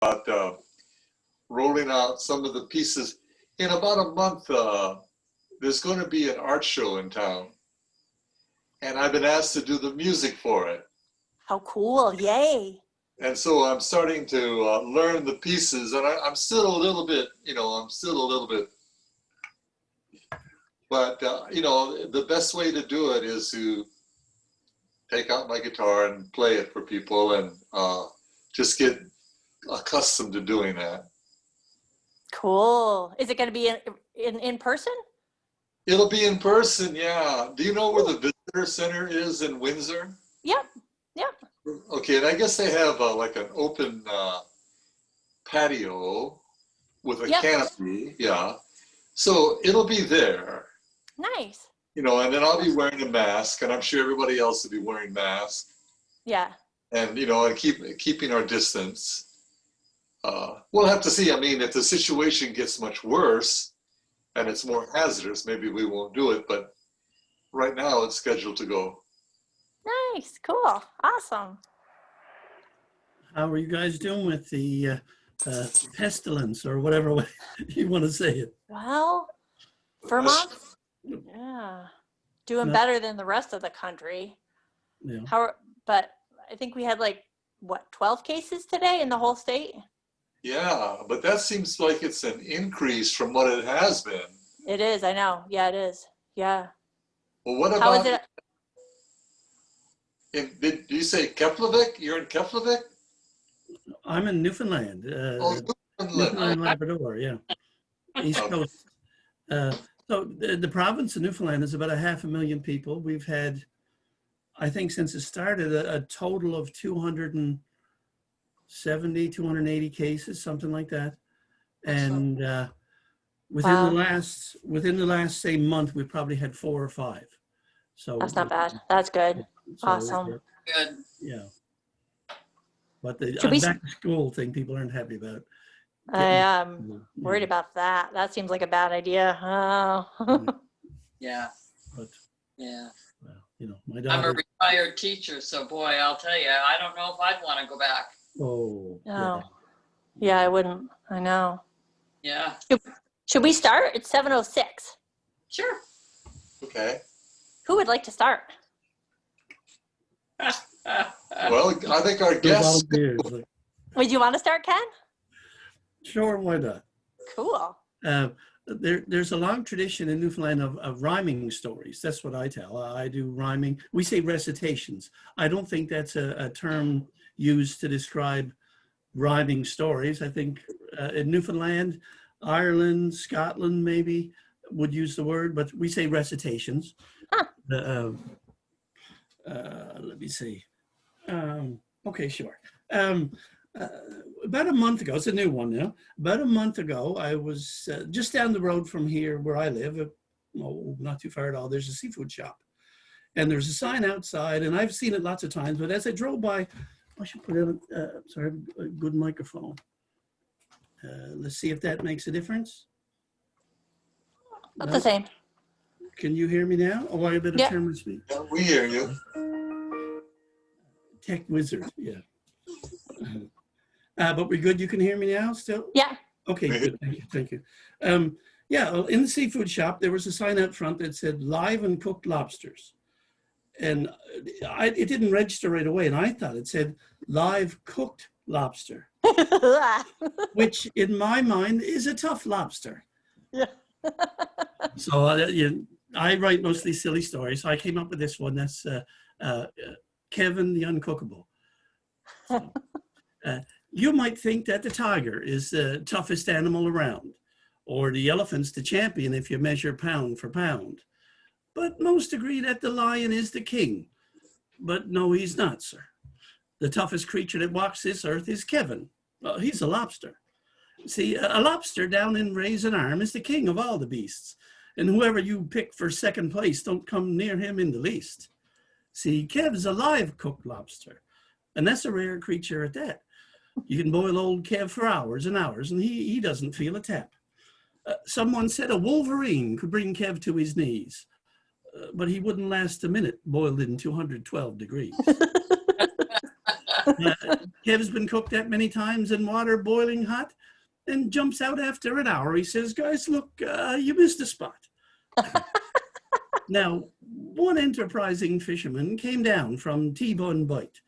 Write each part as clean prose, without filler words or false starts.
about rolling out some of the pieces. In about a month, there's going to be an art show in town, and I've been asked to do the music for it. How cool, yay. And so I'm starting to learn the pieces, and I'm still a little bit, but the best way to do it is to take out my guitar and play it for people, and just get accustomed to doing that. Cool. Is it going to be in person? It'll be in person, yeah. Do you know where the visitor center is in Windsor? Yep. Okay, and I guess they have like an open patio with a canopy, yeah. So it'll be there. Nice. And then I'll be wearing a mask, and I'm sure everybody else will be wearing masks. Yeah. And and keeping our distance. We'll have to see. I mean, if the situation gets much worse and it's more hazardous, maybe we won't do it. But right now, it's scheduled to go. Nice, cool, awesome. How are you guys doing with the pestilence, or whatever way you want to say it? Well, Vermont, yeah, doing better than the rest of the country. Yeah. But I think we had 12 cases today in the whole state? Yeah, but that seems like it's an increase from what it has been. It is, I know. Yeah, it is. Yeah. Well, what about? How is it? Did you say Keflavik? You're in Keflavik? I'm in Newfoundland. Newfoundland, Labrador, yeah. East Coast. So the province of Newfoundland is about 500,000 people. We've had, I think since it started, a total of 270, 280 cases, something like that. And within the last say month, we probably had 4 or 5. So that's not bad. That's good. So, awesome. Good. Yeah. But the back to school thing, people aren't happy about. I am worried about that. That seems like a bad idea. Oh. Yeah. But yeah. Well, my daughter. I'm a retired teacher, so boy, I'll tell you, I don't know if I'd want to go back. Oh. Yeah, I wouldn't. I know. Yeah. Should we start? It's 7:06. Sure. Okay. Who would like to start? Well, I think our guests. Would you want to start, Ken? Sure, why not? Cool. There's a long tradition in Newfoundland of rhyming stories. That's what I tell. I do rhyming. We say recitations. I don't think that's a term used to describe rhyming stories. I think in Newfoundland, Ireland, Scotland maybe would use the word, but we say recitations. Huh. Let me see. Okay, sure. About a month ago, it's a new one now. About a month ago, I was just down the road from here where I live, not too far at all. There's a seafood shop, and there's a sign outside, and I've seen it lots of times, but as I drove by, I should put in a good microphone. Let's see if that makes a difference. Not the same. Can you hear me now? Oh, I better turn my speed. Yeah, we hear you. Tech wizard, yeah. But we're good. You can hear me now still? Yeah. Okay, good. Thank you. Yeah, well, in the seafood shop, there was a sign out front that said live and cooked lobsters. And it didn't register right away. And I thought it said live cooked lobster, which in my mind is a tough lobster. Yeah. So I write mostly silly stories. So I came up with this one. That's Kevin the Uncookable. So, you might think that the tiger is the toughest animal around, or the elephant's the champion if you measure pound for pound. But most agree that the lion is the king. But no, he's not, sir. The toughest creature that walks this earth is Kevin. He's a lobster. See, a lobster down in Raisin Arm is the king of all the beasts. And whoever you pick for second place, don't come near him in the least. See, Kev's a live cooked lobster. And that's a rare creature at that. You can boil old Kev for hours and hours, and he doesn't feel a tap. Someone said a wolverine could bring Kev to his knees, but he wouldn't last a minute boiled in 212 degrees. Kev's been cooked that many times in water boiling hot and jumps out after an hour. He says, guys, look, you missed a spot. Now, one enterprising fisherman came down from T-Bun Bight,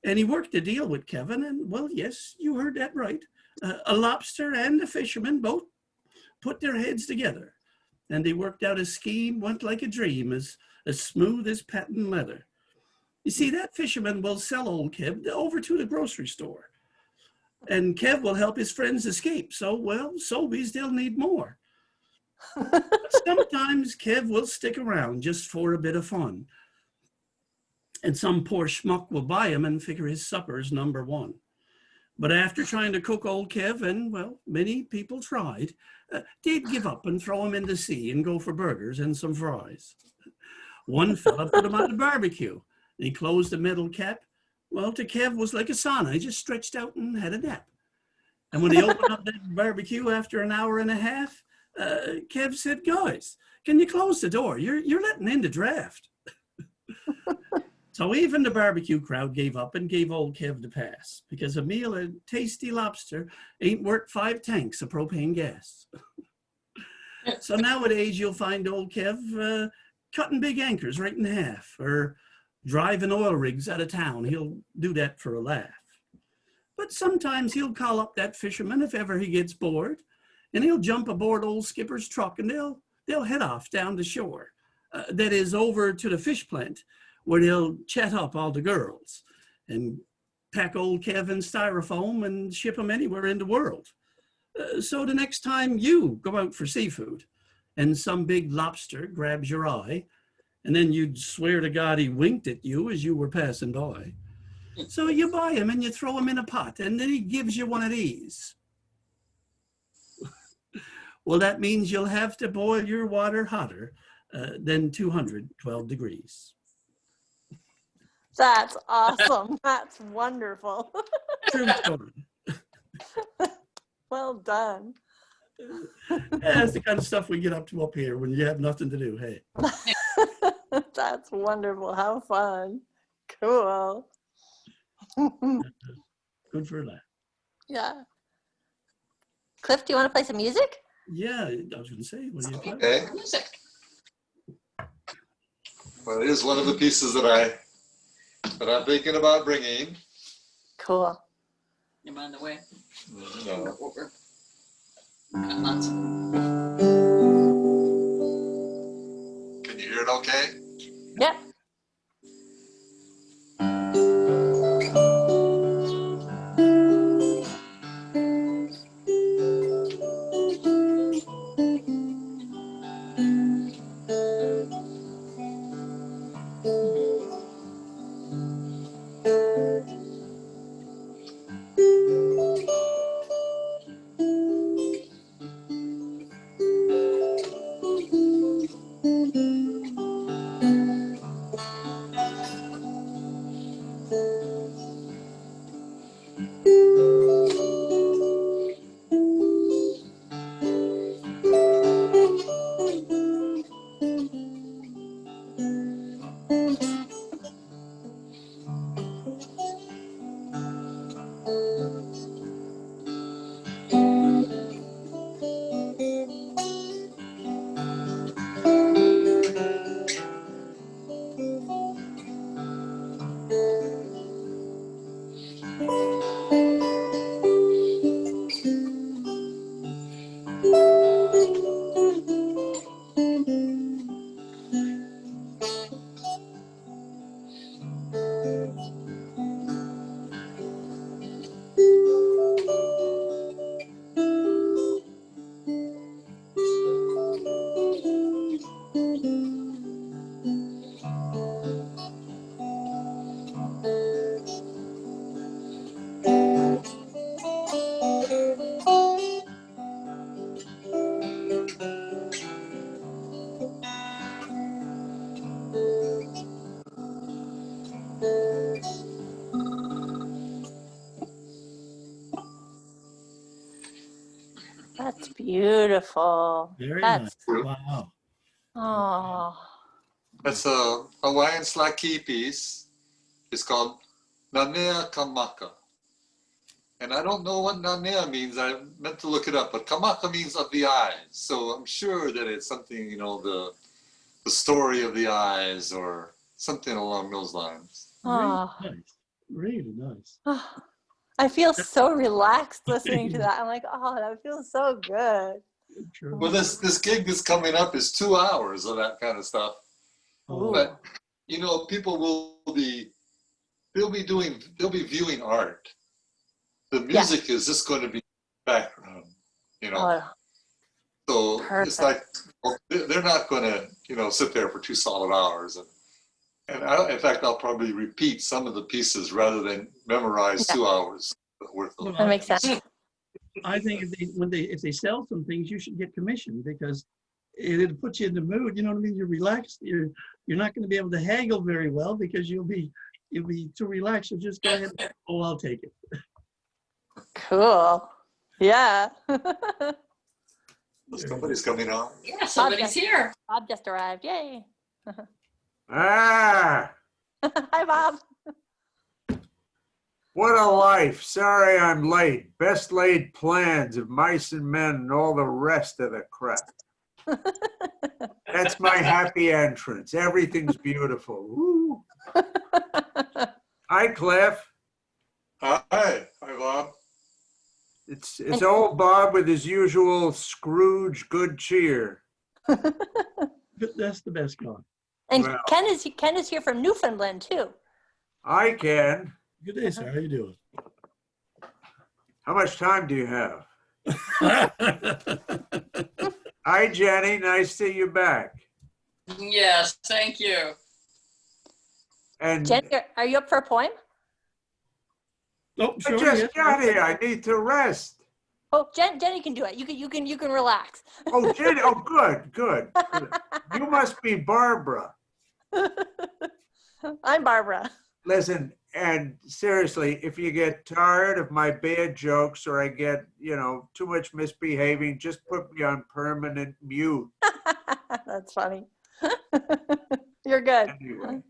and he worked a deal with Kevin, and, well, yes, you heard that right. A lobster and a fisherman both put their heads together, and they worked out a scheme, went like a dream, as smooth as patent leather. You see, that fisherman will sell old Kev over to the grocery store, and Kev will help his friends escape. So, well, Sobeys, they'll need more. Sometimes Kev will stick around just for a bit of fun. And some poor schmuck will buy him and figure his supper's number one. But after trying to cook old Kev, and, well, many people tried, they'd give up and throw him in the sea and go for burgers and some fries. One fella put him on a barbecue. He closed the metal cap. Well, to Kev was like a sauna. He just stretched out and had a nap. And when he opened up that barbecue after an hour and a half, Kev said, guys, can you close the door? You're letting in the draft. So even the barbecue crowd gave up and gave old Kev the pass, because a meal of tasty lobster ain't worth 5 tanks of propane gas. So nowadays you'll find old Kev cutting big anchors right in half, or driving oil rigs out of town. He'll do that for a laugh. But sometimes he'll call up that fisherman if ever he gets bored, and he'll jump aboard old Skipper's truck, and they'll head off down the shore. That is, over to the fish plant, where they'll chat up all the girls and pack old Kev in styrofoam and ship him anywhere in the world. So the next time you go out for seafood and some big lobster grabs your eye, and then you'd swear to God he winked at you as you were passing by. So you buy him and you throw him in a pot, and then he gives you one of these. Well, that means you'll have to boil your water hotter than 212 degrees. That's awesome. That's wonderful. True story. Well done. That's the kind of stuff we get up to up here when you have nothing to do. Hey. That's wonderful. How fun. Cool. Good for a laugh. Yeah. Cliff, do you want to play some music? Yeah, I was going to say, what do you play? Okay. Music. Well, it is one of the pieces that I'm thinking about bringing. Cool. You mind the way? No. Over. Got lots of Can you hear it okay? Yep. That's beautiful. Very That's, nice. Wow. oh, That's a Hawaiian slack key piece. It's called Nanea Kamaka. And I don't know what Nanea means. I meant to look it up, but Kamaka means of the eyes. So I'm sure that it's something, you know, the story of the eyes or something along those lines. Oh. Really nice. I feel so relaxed listening to that. I'm like, oh, that feels so good. True. Well, this gig that's coming up is 2 hours of that kind of stuff. Oh, But, you know, people they'll be viewing art. The music is just going to be background, you know. Oh, So perfect. it's like, well, they're not going to, you know, sit there for 2 solid hours. And in fact, I'll probably repeat some of the pieces rather than memorize 2 hours worth of. That makes sense. I think if they sell some things, you should get commission because it'll put you in the mood. You know what I mean? You're relaxed. You're not going to be able to haggle very well because you'll be too relaxed. So just go ahead. Oh, I'll take it. Cool. Yeah. Somebody's coming on. Yeah, somebody's here. Bob just arrived. Yay. Ah, Hi, Bob. what a life. Sorry I'm late. Best laid plans of mice and men and all the rest of the crap. That's my happy entrance. Everything's beautiful. Woo. Hi, Cliff. Hi, Bob. It's old Bob with his usual Scrooge good cheer. That's the best one. And Well. Ken is here from Newfoundland too. I can. Good day, sir. How you doing? How much time do you have? Hi, Jenny. Nice to see you back. Yes, thank you. And Jen, are you up for a poem? Oh, I sure. just yes. got here. I need to rest. Oh, Jenny can do it. You can relax. Oh, Jenny. Oh, good. You must be Barbara. I'm Barbara. Listen, and seriously, if you get tired of my bad jokes or I get, you know, too much misbehaving, just put me on permanent mute. That's funny. You're good. Anyway,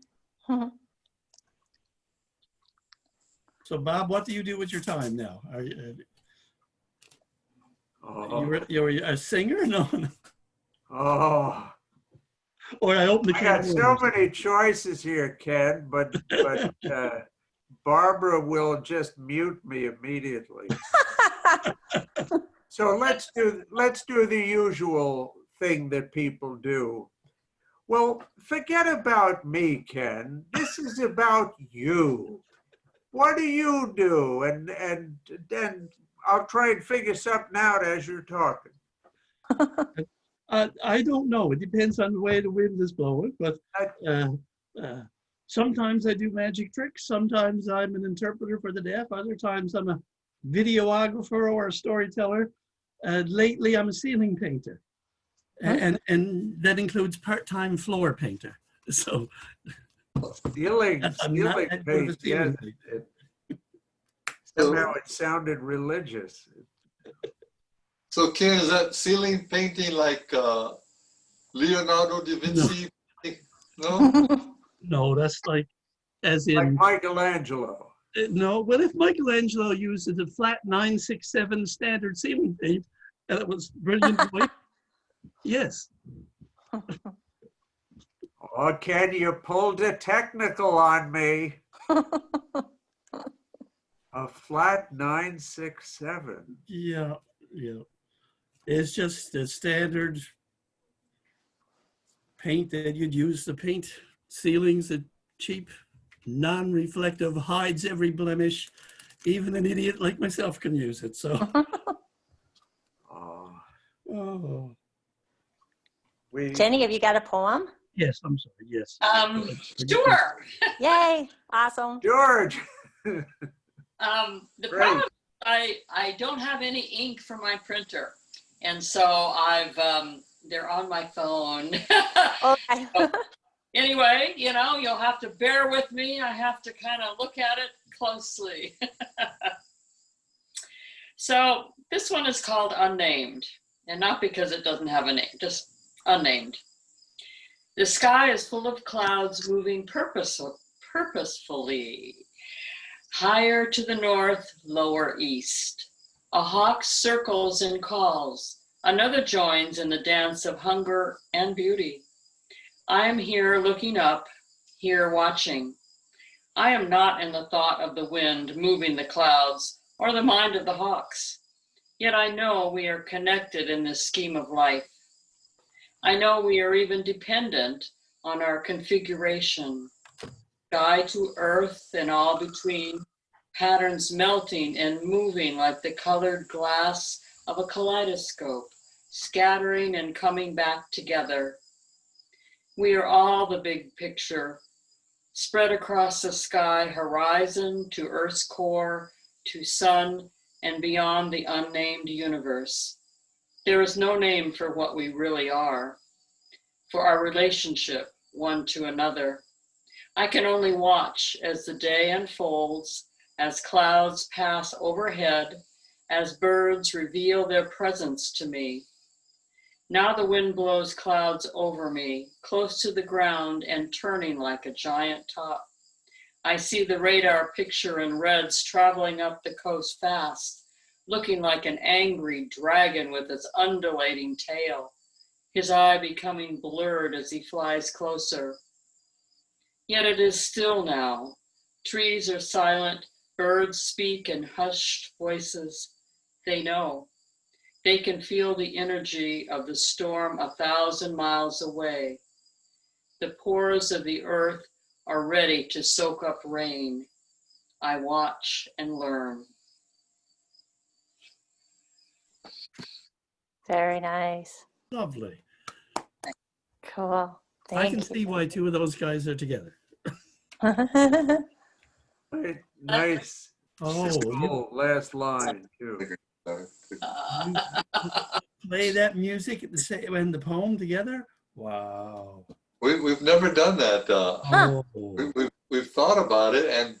So, Bob, what do you do with your time now? Are you, you're a singer? No. oh, Or I open the I can got of so worms. many choices here, Ken, but Barbara will just mute me immediately. So let's do the usual thing that people do. Well, forget about me, Ken. This is about you. What do you do? And then I'll try and figure something out as you're talking. I don't know. It depends on the way the wind is blowing. But sometimes I do magic tricks. Sometimes I'm an interpreter for the deaf. Other times I'm a videographer or a storyteller. Lately, I'm a ceiling painter. And that includes part-time floor painter. So Stealing I'm not that good of a paint, ceiling yes. painter. Somehow it sounded religious. So, Ken, is that ceiling painting like Leonardo da Vinci? No? No, that's like, as Like in, Michelangelo. no. Well, if Michelangelo used a flat 967 standard ceiling paint, and it was brilliant white, yes. Oh, Ken, you pulled a technical on me. A flat 967. Yeah. It's just a standard paint that you'd use to paint ceilings. That cheap, non-reflective, hides every blemish. Even an idiot like myself can use it. So. Oh. Jenny, have you got a poem? Yes, I'm sorry. Yes. Sure. Yay. Awesome. George. The Great. problem, I don't have any ink for my printer. And so they're on my phone. Okay. Anyway, you know, you'll have to bear with me. I have to kind of look at it closely. So this one is called Unnamed, and not because it doesn't have a name, just unnamed. The sky is full of clouds moving purposefully. Higher to the north, lower east. A hawk circles and calls. Another joins in the dance of hunger and beauty. I am here looking up, here watching. I am not in the thought of the wind moving the clouds or the mind of the hawks. Yet I know we are connected in this scheme of life. I know we are even dependent on our configuration. Sky to earth and all between, patterns melting and moving like the colored glass of a kaleidoscope, scattering and coming back together. We are all the big picture, spread across the sky horizon to Earth's core, to sun, and beyond the unnamed universe. There is no name for what we really are, for our relationship one to another. I can only watch as the day unfolds, as clouds pass overhead, as birds reveal their presence to me. Now the wind blows clouds over me, close to the ground and turning like a giant top. I see the radar picture in reds traveling up the coast fast, looking like an angry dragon with its undulating tail, his eye becoming blurred as he flies closer. Yet it is still now. Trees are silent, birds speak in hushed voices. They know. They can feel the energy of the storm 1,000 miles away. The pores of the earth are ready to soak up rain. I watch and learn. Very nice. Lovely. Cool. I Thank can you. see why two of those guys are together. Right, nice. Oh, you Oh, last line too. play that music at the and the poem together? Wow. We've never done that. Huh. Oh. We've thought about it, and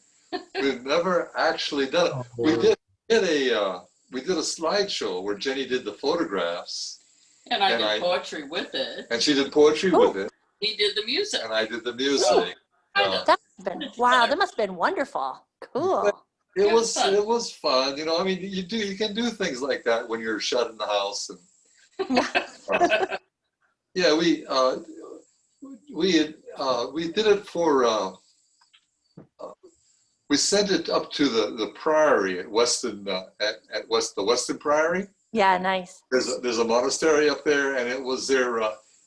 we've never actually done it. Oh. We did a slideshow where Jenny did the photographs, And I And did I- poetry with it. and she did poetry Cool. with it, He did the music. and I did the music. Kind of. That must have been, wow, that must have been wonderful. Cool. It It was fun. was fun, you know. I mean, you can do things like that when you're shut in the house, and yeah, we did it for we sent it up to the Priory at Weston the Weston Priory. Yeah, nice. There's a monastery up there, and it was their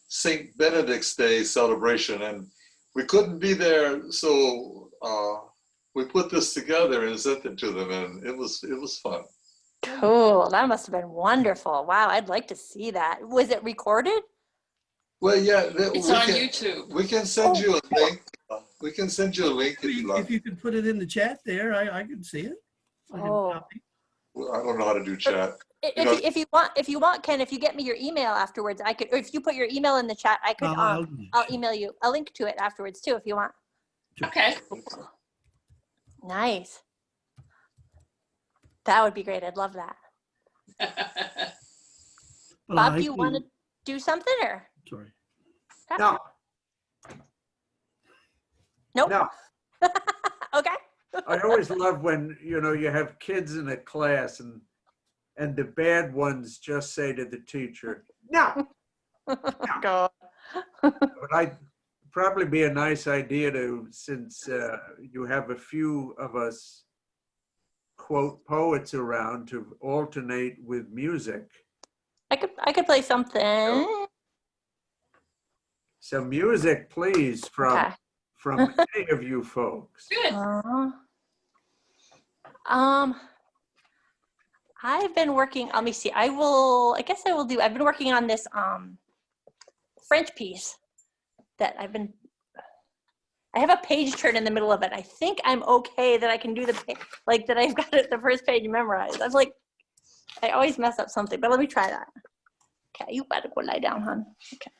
Saint Benedict's Day celebration, and we couldn't be there, so we put this together and sent it to them, and it was fun. Cool. That must have been wonderful. Wow, I'd like to see that. Was it recorded? Well, yeah, It's on YouTube. we can send you a link. We can send you a link if you If like. you could put it in the chat there, I could see it. I can Oh. copy. Well, I don't know how to do chat. If you want, Ken, if you get me your email afterwards, I could, or if you put your email in the chat, I could, I'll do that. I'll email you a link to it afterwards too, if you want. Okay. Nice. That would be great. I'd love that. But Bob, I do you can- want to do something or? Sorry. No, Nope. no. Okay. I always love when, you have kids in a class and the bad ones just say to the teacher, no. Go. But I'd probably be a nice idea since you have a few of us, quote, poets around, to alternate with music. I could play something. So music, please, from Okay. any of you folks. Good. I've been working, let me see, I've been working on this French piece that I have a page turn in the middle of it. I think I'm okay that I can do that I've got the first page memorized. I always mess up something, but let me try that. Okay, you better go lie down, hon. Okay.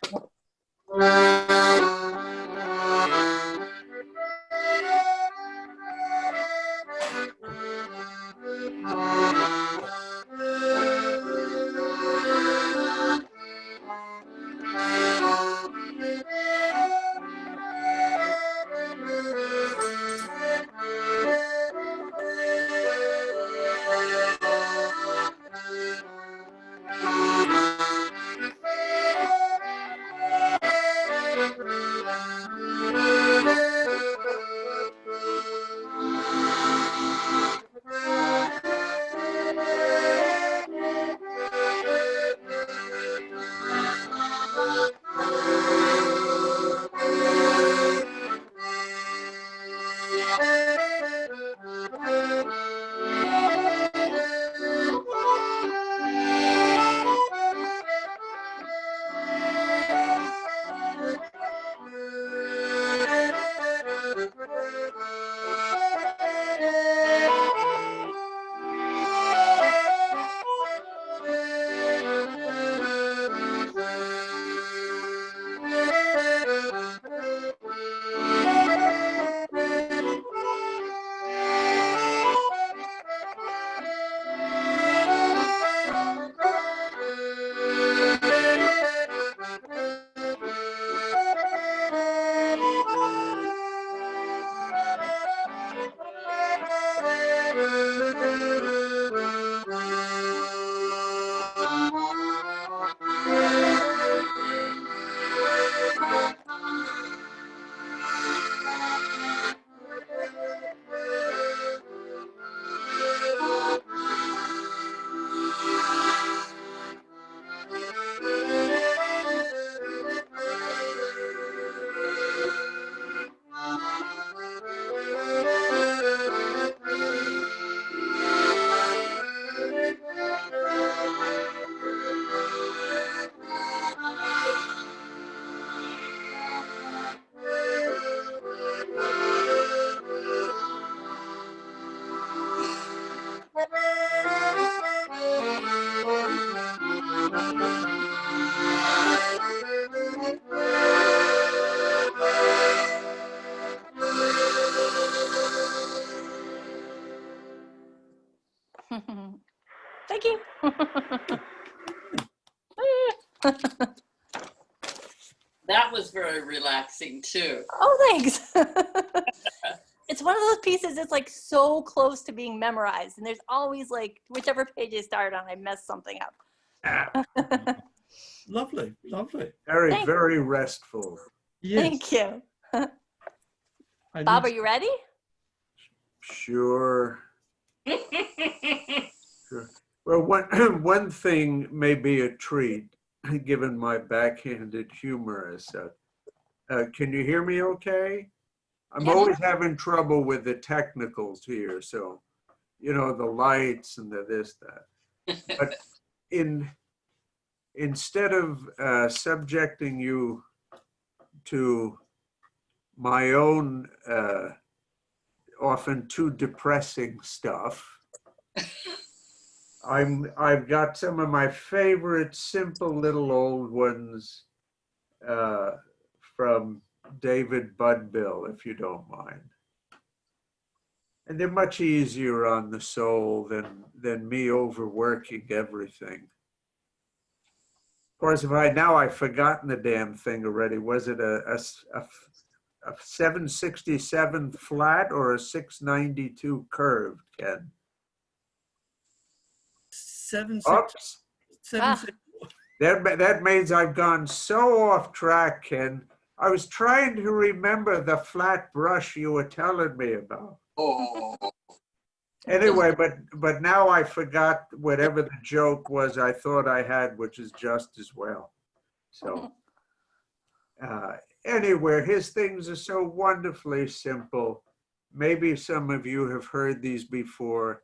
That was very relaxing too. Oh, thanks. It's one of those pieces that's like so close to being memorized, and there's always like whichever page I start on, I mess something up. Lovely, lovely. Very, Thank- very restful. Yes. Thank you. I Bob, are need- you ready? Sure. Sure. Well, one thing may be a treat, given my backhanded humor as such. Can you hear me okay? I'm Yeah. always having trouble with the technicals here, so, you know, the lights and the this, that. But instead of subjecting you to my own often too depressing stuff, I've got some of my favorite simple little old ones from David Budbill, if you don't mind. And they're much easier on the soul than me overworking everything. Of course, I've forgotten the damn thing already. Was it a 767 flat or a 692 curved, Ken? 7, 6, Oops. 7, Ah. 6. That means I've gone so off track, Ken. I was trying to remember the flat brush you were telling me about. Oh, Anyway, but now I forgot whatever the joke was I thought I had, which is just as well. So anyway, his things are so wonderfully simple. Maybe some of you have heard these before.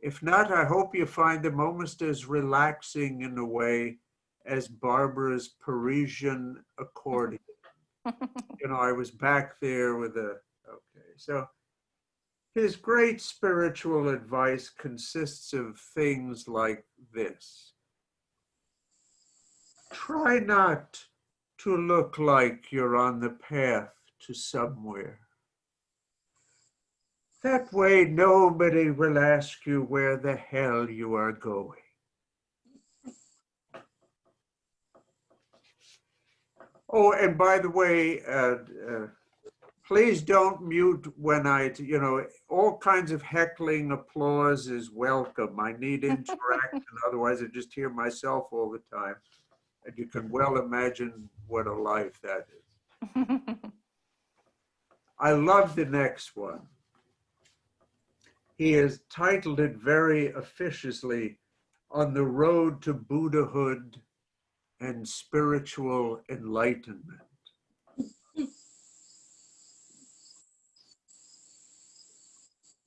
If not, I hope you find them almost as relaxing in a way as Barbara's Parisian accordion. You know, I was back there with okay. So his great spiritual advice consists of things like this. Try not to look like you're on the path to somewhere. That way, nobody will ask you where the hell you are going. Oh, and by the way, please don't mute when all kinds of heckling applause is welcome. I need interaction, otherwise I just hear myself all the time. And you can well imagine what a life that is. I love the next one. He has titled it very officiously, On the Road to Buddhahood and Spiritual Enlightenment.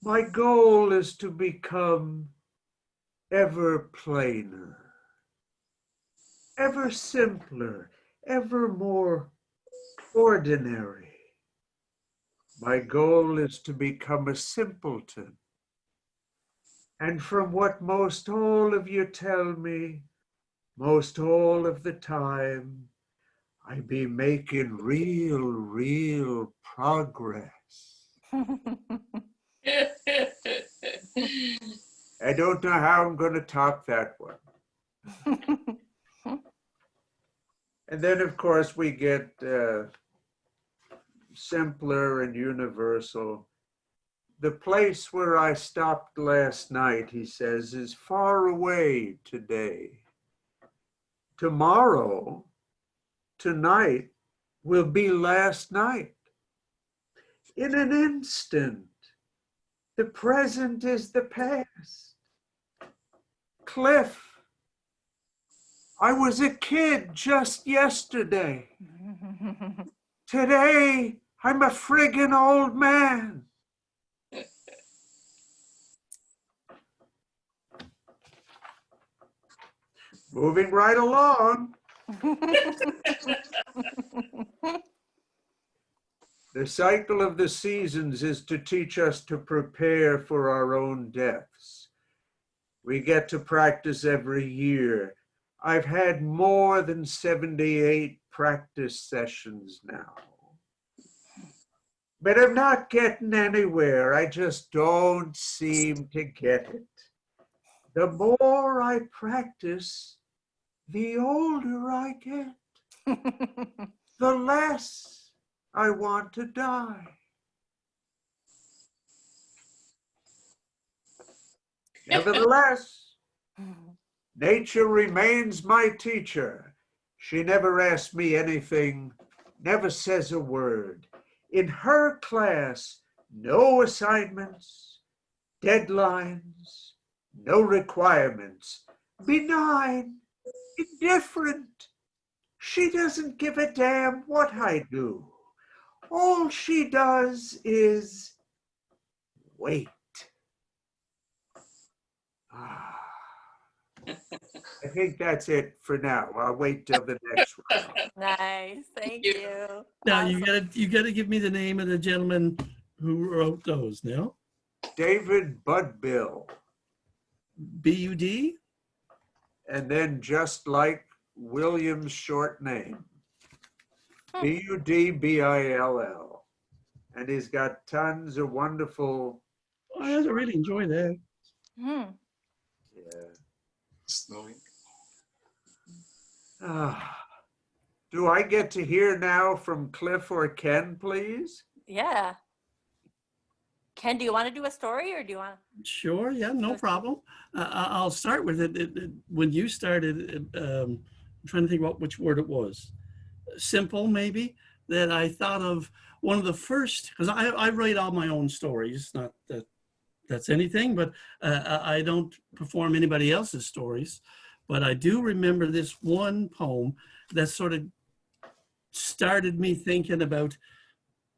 My goal is to become ever plainer, ever simpler, ever more ordinary. My goal is to become a simpleton. And from what most all of you tell me, most all of the time, I be making real progress. I don't know how I'm going to top that one. And then, of course, we get simpler and universal. The place where I stopped last night, he says, is far away today. Tomorrow, tonight, will be last night. In an instant, the present is the past. Cliff, I was a kid just yesterday. Today, I'm a friggin' old man. Moving right along. The cycle of the seasons is to teach us to prepare for our own deaths. We get to practice every year. I've had more than 78 practice sessions now. But I'm not getting anywhere. I just don't seem to get it. The more I practice, the older I get. The less I want to die. Nevertheless, nature remains my teacher. She never asks me anything, never says a word. In her class, no assignments, deadlines, no requirements. Benign, indifferent. She doesn't give a damn what I do. All she does is wait. Ah, I think that's it for now. I'll wait till the next round. Nice. Thank you. Now Awesome. you gotta give me the name of the gentleman who wrote those. Now, David Budbill. B-U-D. And then just like William's short name, Budbill. And he's got tons of wonderful, I really enjoy that. Hmm. yeah. Snowing. Ah. Do I get to hear now from Cliff or Ken, please? Yeah. Ken, do you want to do a story or do you want? Sure, yeah, no problem. I'll start with it. When you started, I'm trying to think about which word it was. Simple, maybe, that I thought of one of the first, because I write all my own stories, not that that's anything, but I don't perform anybody else's stories. But I do remember this one poem that sort of started me thinking about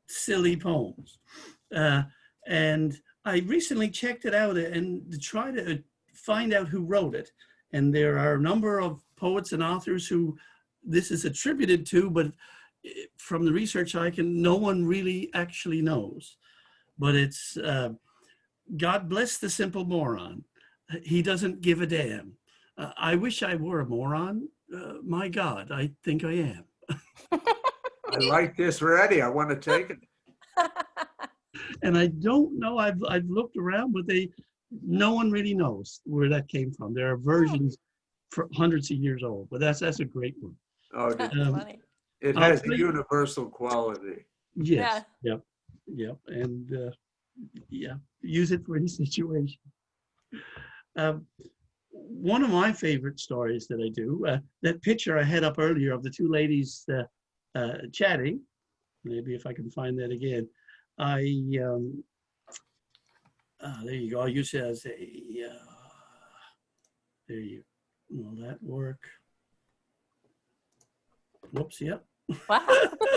silly poems. And I recently checked it out and to try to find out who wrote it. And there are a number of poets and authors who this is attributed to, but from the research no one really actually knows. But it's God bless the simple moron. He doesn't give a damn. I wish I were a moron. My God, I think I am. I like this already. I want to take it. And I don't know, I've looked around, but no one really knows where that came from. There are versions for hundreds of years old, but that's a great one. Oh, That's funny. it has a universal quality. Yes, yep, and yeah, use it for any situation. One of my favorite stories that I do, that picture I had up earlier of the two ladies chatting, maybe if I can find that again. There you go. I'll use it as a, will that work? Whoops, yep. Wow.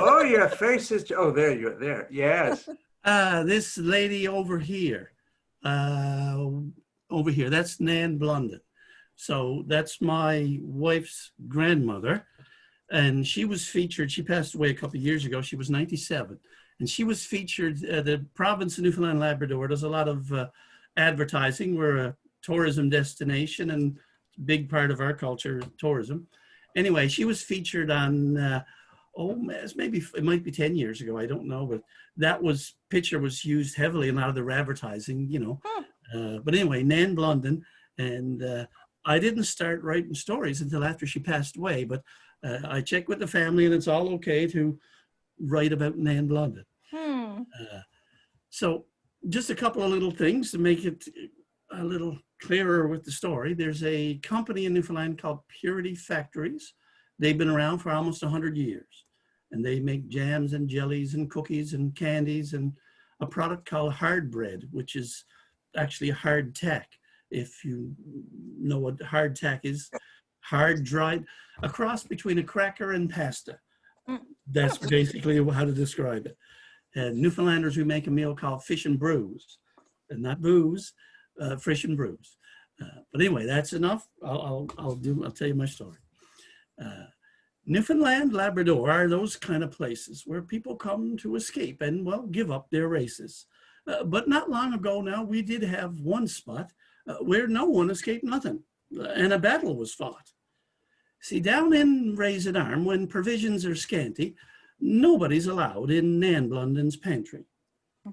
Oh, your face is, oh, there you're there. Yes. This lady over here, that's Nan Blunden. So that's my wife's grandmother. And she was featured, she passed away a couple of years ago. She was 97. And she was featured at the province of Newfoundland and Labrador. There's a lot of advertising. We're a tourism destination and a big part of our culture, tourism. Anyway, she was featured on, it might be 10 years ago. I don't know, but picture was used heavily in a lot of their advertising, you know. But anyway, Nan Blunden. And I didn't start writing stories until after she passed away, but I checked with the family and it's all okay to write about Nan Blunden. So just a couple of little things to make it a little clearer with the story. There's a company in Newfoundland called Purity Factories. They've been around for almost 100 years. And they make jams and jellies and cookies and candies and a product called hard bread, which is actually a hard tack. If you know what hard tack is, hard dried, a cross between a cracker and pasta. That's basically how to describe it. And Newfoundlanders, we make a meal called fish and brews, and not booze, fish and brews. But anyway, that's enough. I'll tell you my story. Newfoundland, Labrador are those kind of places where people come to escape and, well, give up their races. But not long ago now, we did have one spot where no one escaped nothing, and a battle was fought. See, down in Raised Arm, when provisions are scanty, nobody's allowed in Nan Blunden's pantry.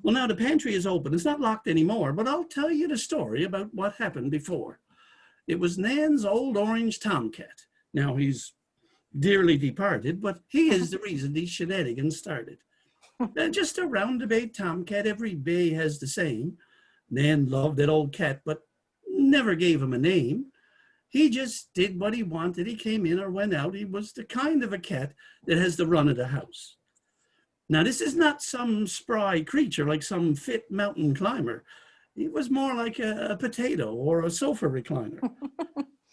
Well, now the pantry is open. It's not locked anymore, but I'll tell you the story about what happened before. It was Nan's old orange tomcat. Now he's dearly departed, but he is the reason these shenanigans started. Just a roundabout tomcat, every bay has the same. Nan loved that old cat, but never gave him a name. He just did what he wanted. He came in or went out. He was the kind of a cat that has the run of the house. Now, this is not some spry creature like some fit mountain climber. He was more like a potato or a sofa recliner.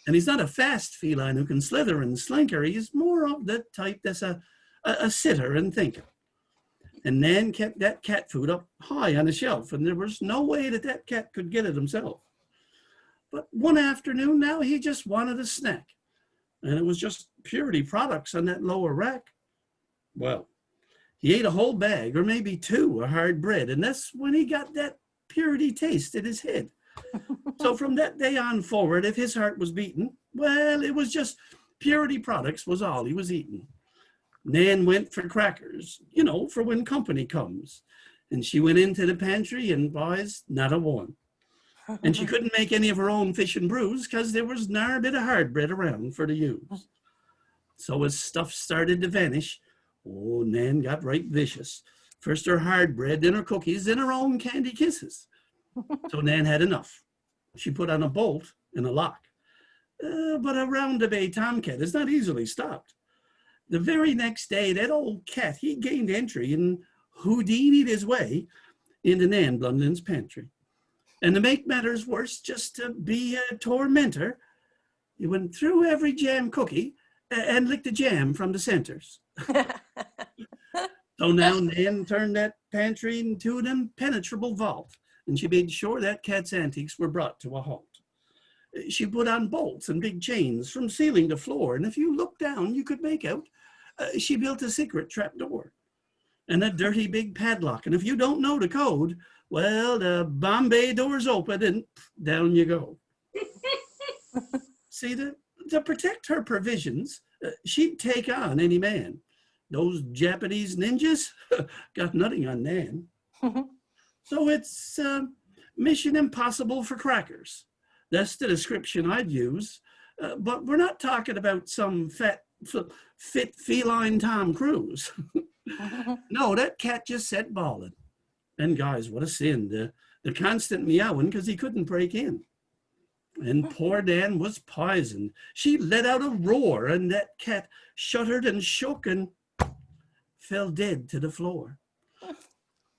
And he's not a fast feline who can slither and slinker. He's more of the type that's a sitter and thinker. And Nan kept that cat food up high on a shelf, and there was no way that cat could get it himself. But one afternoon now, he just wanted a snack. And it was just Purity products on that lower rack. Well, he ate a whole bag, or maybe two, of hard bread, and that's when he got that Purity taste in his head. So from that day on forward, if his heart was beating, well, it was just Purity products was all he was eating. Nan went for crackers, for when company comes. And she went into the pantry, and boys, not a one. And she couldn't make any of her own fish and brews because there was nary a bit of hard bread around for to use. So as stuff started to vanish, Nan got right vicious. First her hard bread, then her cookies, then her own candy kisses. So Nan had enough. She put on a bolt and a lock. But a roundabout tomcat is not easily stopped. The very next day, that old cat, he gained entry and Houdini'd his way into Nan Blunden's pantry. And to make matters worse, just to be a tormentor, he went through every jam cookie and licked the jam from the centers. So now Nan turned that pantry into an impenetrable vault, and she made sure that cat's antics were brought to a halt. She put on bolts and big chains from ceiling to floor, and if you looked down, you could make out she built a secret trapdoor and a dirty big padlock. And if you don't know the code, well, the Bombay door's open and down you go. See, to protect her provisions, she'd take on any man. Those Japanese ninjas got nothing on Nan. So it's mission impossible for crackers. That's the description I'd use. But we're not talking about some fit feline Tom Cruise. No, that cat just sat bawling. And guys, what a sin. The constant meowing because he couldn't break in. And poor Nan was poisoned. She let out a roar, and that cat shuddered and shook and fell dead to the floor.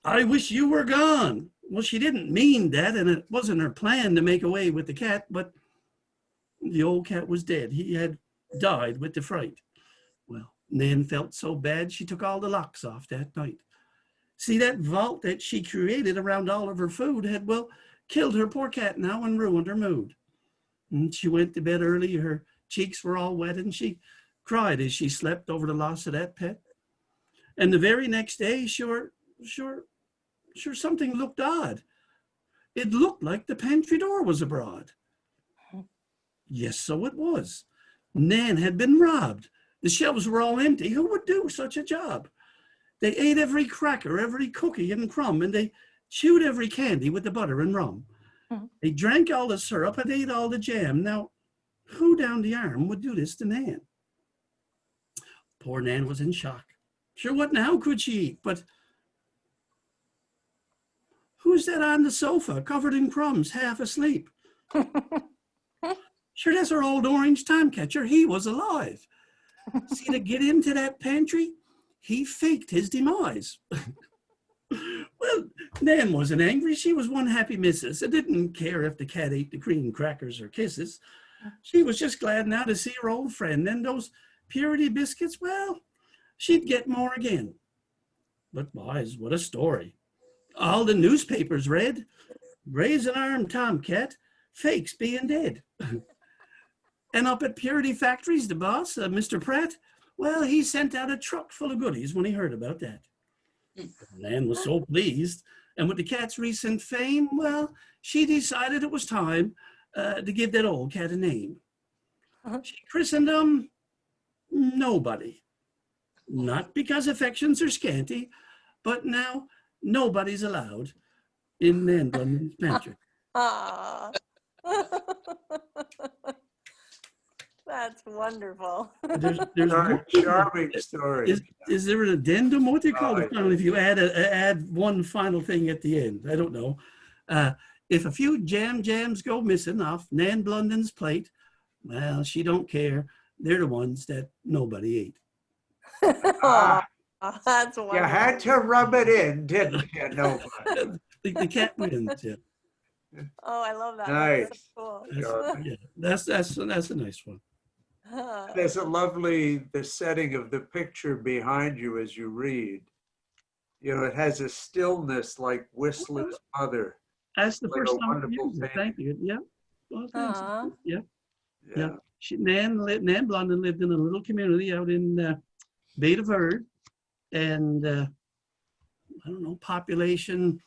I wish you were gone. Well, she didn't mean that, and it wasn't her plan to make away with the cat, but the old cat was dead. He had died with the fright. Well, Nan felt so bad, she took all the locks off that night. See, that vault that she created around all of her food had, well, killed her poor cat now and ruined her mood. And she went to bed early. Her cheeks were all wet, and she cried as she slept over the loss of that pet. And the very next day, sure, something looked odd. It looked like the pantry door was abroad. Yes, so it was. Nan had been robbed. The shelves were all empty. Who would do such a job? They ate every cracker, every cookie and crumb, and they chewed every candy with the butter and rum. They drank all the syrup and ate all the jam. Now, who down the arm would do this to Nan? Poor Nan was in shock. Sure, what now could she eat? But who's that on the sofa, covered in crumbs, half asleep? Sure, that's our old orange tomcatcher. He was alive. See, to get into that pantry, he faked his demise. Well, Nan wasn't angry. She was one happy missus. It didn't care if the cat ate the cream crackers or kisses. She was just glad now to see her old friend. And those Purity biscuits, well, she'd get more again. But boys, what a story. All the newspapers read, brazen armed tomcat, fakes being dead. And up at Purity Factories, the boss, Mr. Pratt, well, he sent out a truck full of goodies when he heard about that. Nan was so pleased. And with the cat's recent fame, well, she decided it was time to give that old cat a name. She christened him Nobody. Not because affections are scanty, but now nobody's allowed in Nan Blunden's pantry. Aw. That's wonderful. There's Charming story. is there an addendum? What do you call Oh, it? If you add one final thing at the end, I don't know. If a few jams go missing off Nan Blunden's plate, well, she don't care. They're the ones that nobody ate. Ah, That's you wonderful. had to rub it in, didn't you? Nobody. The cat wins. Yeah. Oh, I love that. Nice. That's so That's, cool. yeah, that's a nice one. There's a lovely, the setting of the picture behind you as you read. You know, it has a stillness like Whistler's mother. That's the Like first a time I've wonderful used it. thing. Thank you. Yeah. Well, thanks. Aw. Yeah. Yeah. Nan Blunden lived in a little community out in Bay de Verde, and I don't know, population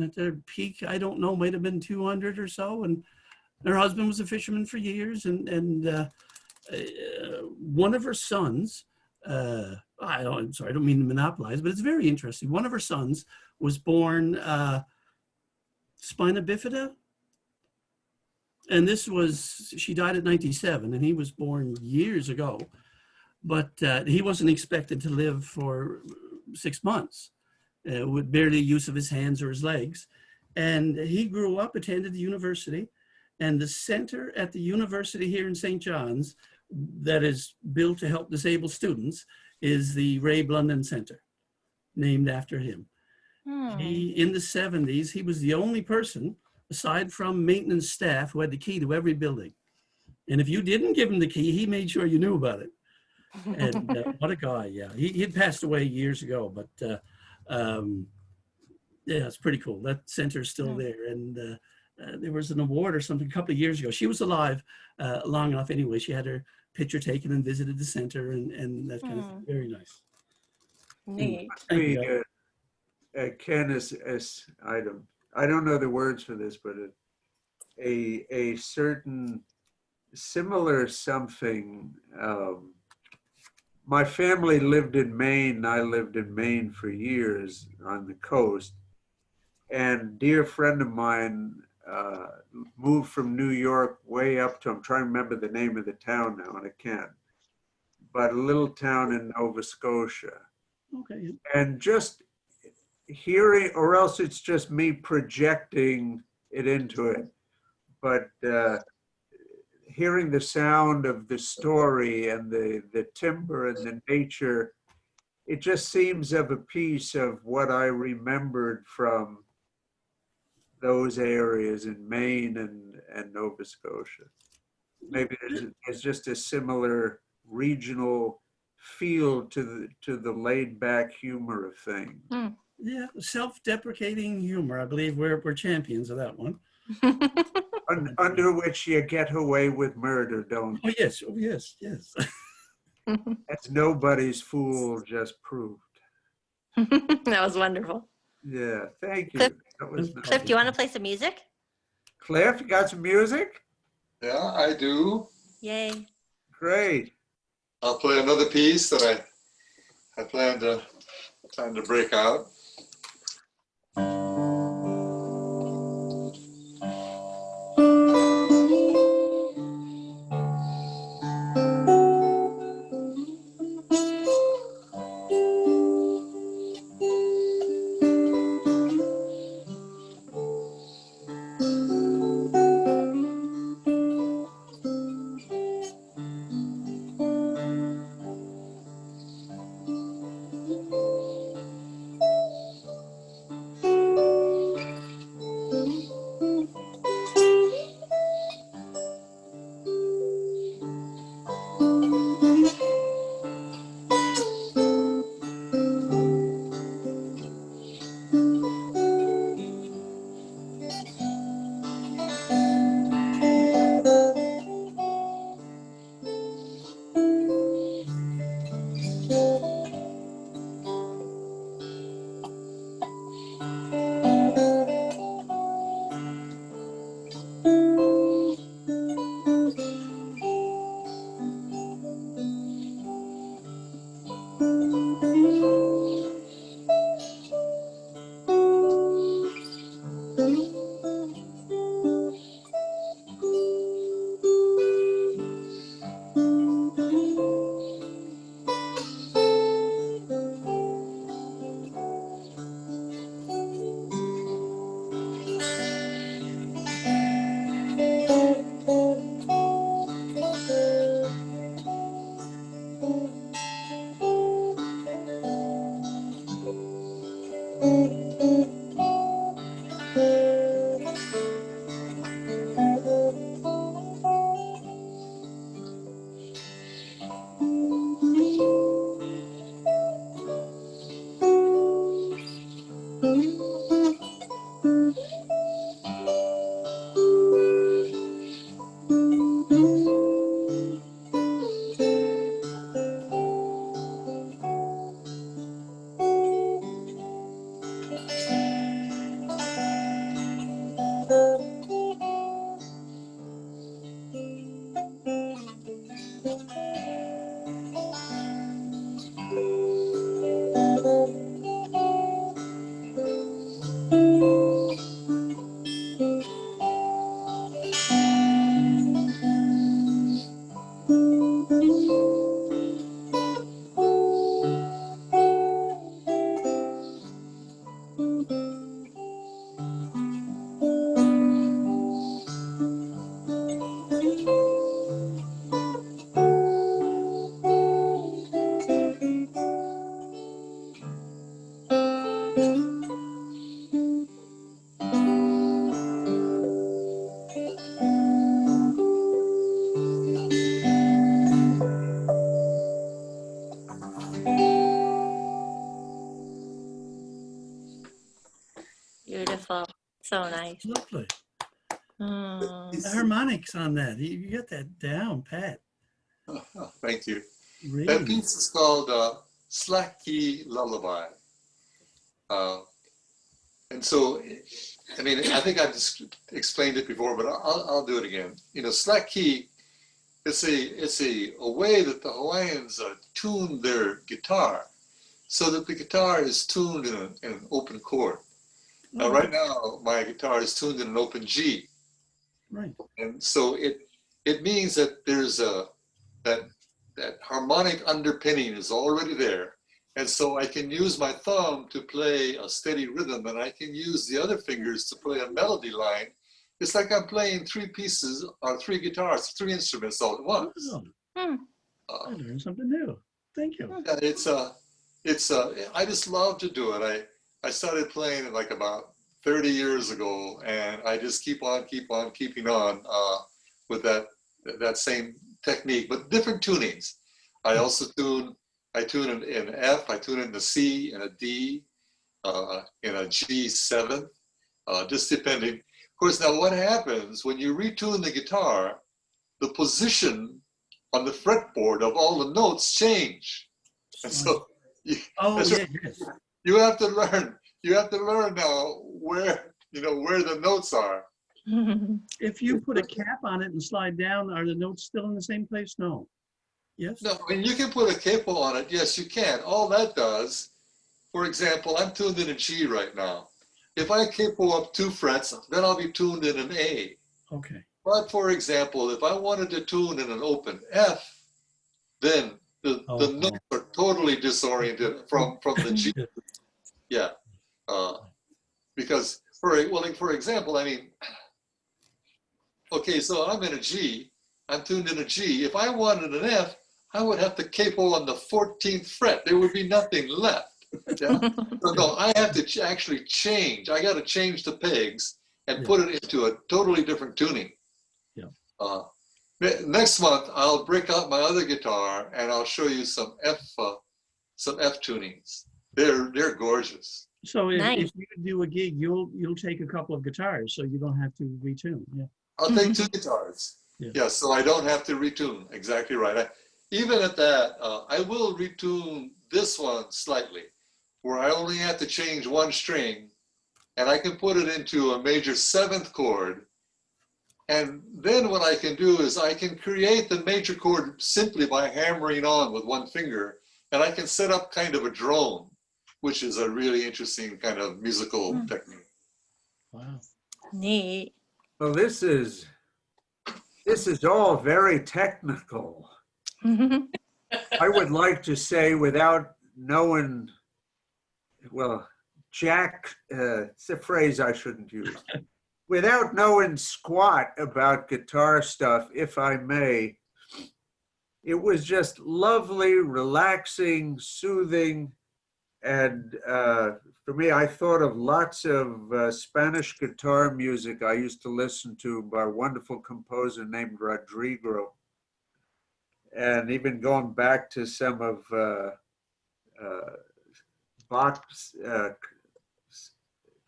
at their peak, I don't know, might have been 200 or so. And her husband was a fisherman for years, and one of her sons, I'm sorry, I don't mean to monopolize, but it's very interesting. One of her sons was born spina bifida. And she died at 97, and he was born years ago. But he wasn't expected to live for 6 months with barely use of his hands or his legs. And he grew up, attended the university, and the center at the university here in St. John's that is built to help disabled students is the Ray Blunden Center, named after him. In the 70s, he was the only person, aside from maintenance staff, who had the key to every building. And if you didn't give him the key, he made sure you knew about it. And what a guy, yeah. He had passed away years ago, but yeah, it's pretty cool. That center's still there. And there was an award or something a couple of years ago. She was alive long enough anyway. She had her picture taken and visited the center and that kind of thing. Very nice. Neat. Thank you. Ken is item. I don't know the words for this, but a certain similar something. My family lived in Maine. I lived in Maine for years on the coast. And a dear friend of mine moved from New York way up to, I'm trying to remember the name of the town now, and I can't, but a little town in Nova Scotia. Okay. And just hearing, or else it's just me projecting it into it, but hearing the sound of the story and the timber and the nature, it just seems of a piece of what I remembered from those areas in Maine and Nova Scotia. Maybe there's just a similar regional feel to the laid back humor of things. Yeah, self-deprecating humor. I believe we're champions of that one. Under which you get away with murder, don't you? Oh yes. As nobody's fool just proved. That was wonderful. Yeah, thank you. Cliff- That was nice. Cliff, do you want to play some music? Cliff, you got some music? Yeah, I do. Yay. Great. I'll play another piece that I plan to break out. Beautiful. So nice. Lovely. Mm. The harmonics on that. You got that down, Pat. Thank you. That Really. piece is called Slack Key Lullaby. And so, I mean, I think I just explained it before, but I'll do it again. You know, slack key, it's a way that the Hawaiians tune their guitar so that the guitar is tuned in an open chord. Right now, my guitar is tuned in an open G. Right. And so it means that there's that harmonic underpinning is already there. And so I can use my thumb to play a steady rhythm, and I can use the other fingers to play a melody line. It's like I'm playing three pieces or three guitars, three instruments all at once. Oh, Hmm. I learned something new. Thank you. I just love to do it. I started playing it like about 30 years ago, and I just keep on keeping on with that same technique, but different tunings. I also tune in F, I tune in the C, in a D, in a G7, just depending. Of course, now what happens when you retune the guitar, the position on the fretboard of all the notes change. And so Oh, yeah, yes. you have to learn now where the notes are. If you put a cap on it and slide down, are the notes still in the same place? No. Yes? No, I mean, you can put a capo on it. Yes, you can. All that does, for example, I'm tuned in a G right now. If I capo up 2 frets, then I'll be tuned in an A. Okay. But for example, if I wanted to tune in an open F, then the notes are totally disoriented from the G. Yeah. Because for example, I mean, okay, so I'm in a G, I'm tuned in a G. If I wanted an F, I would have to capo on the 14th fret. There would be nothing left. Yeah? So no, I have to actually change. I got to change the pegs and put it into a totally different tuning. Yeah. Next month, I'll break out my other guitar and I'll show you some F tunings. They're gorgeous. So Nice. if you do a gig, you'll take a couple of guitars, so you don't have to retune. Yeah. I'll take 2 guitars. Yeah, so I don't have to retune. Exactly right. Even at that, I will retune this one slightly, where I only have to change 1 string, and I can put it into a major 7th chord. And then what I can do is I can create the major chord simply by hammering on with 1 finger, and I can set up kind of a drone, which is a really interesting kind of musical technique. Wow. Neat. Well, this is all very technical. I would like to say, without knowing, well, Jack, it's a phrase I shouldn't use. Without knowing squat about guitar stuff, if I may, it was just lovely, relaxing, soothing. And for me, I thought of lots of Spanish guitar music I used to listen to by a wonderful composer named Rodrigo. And even going back to some of Bach's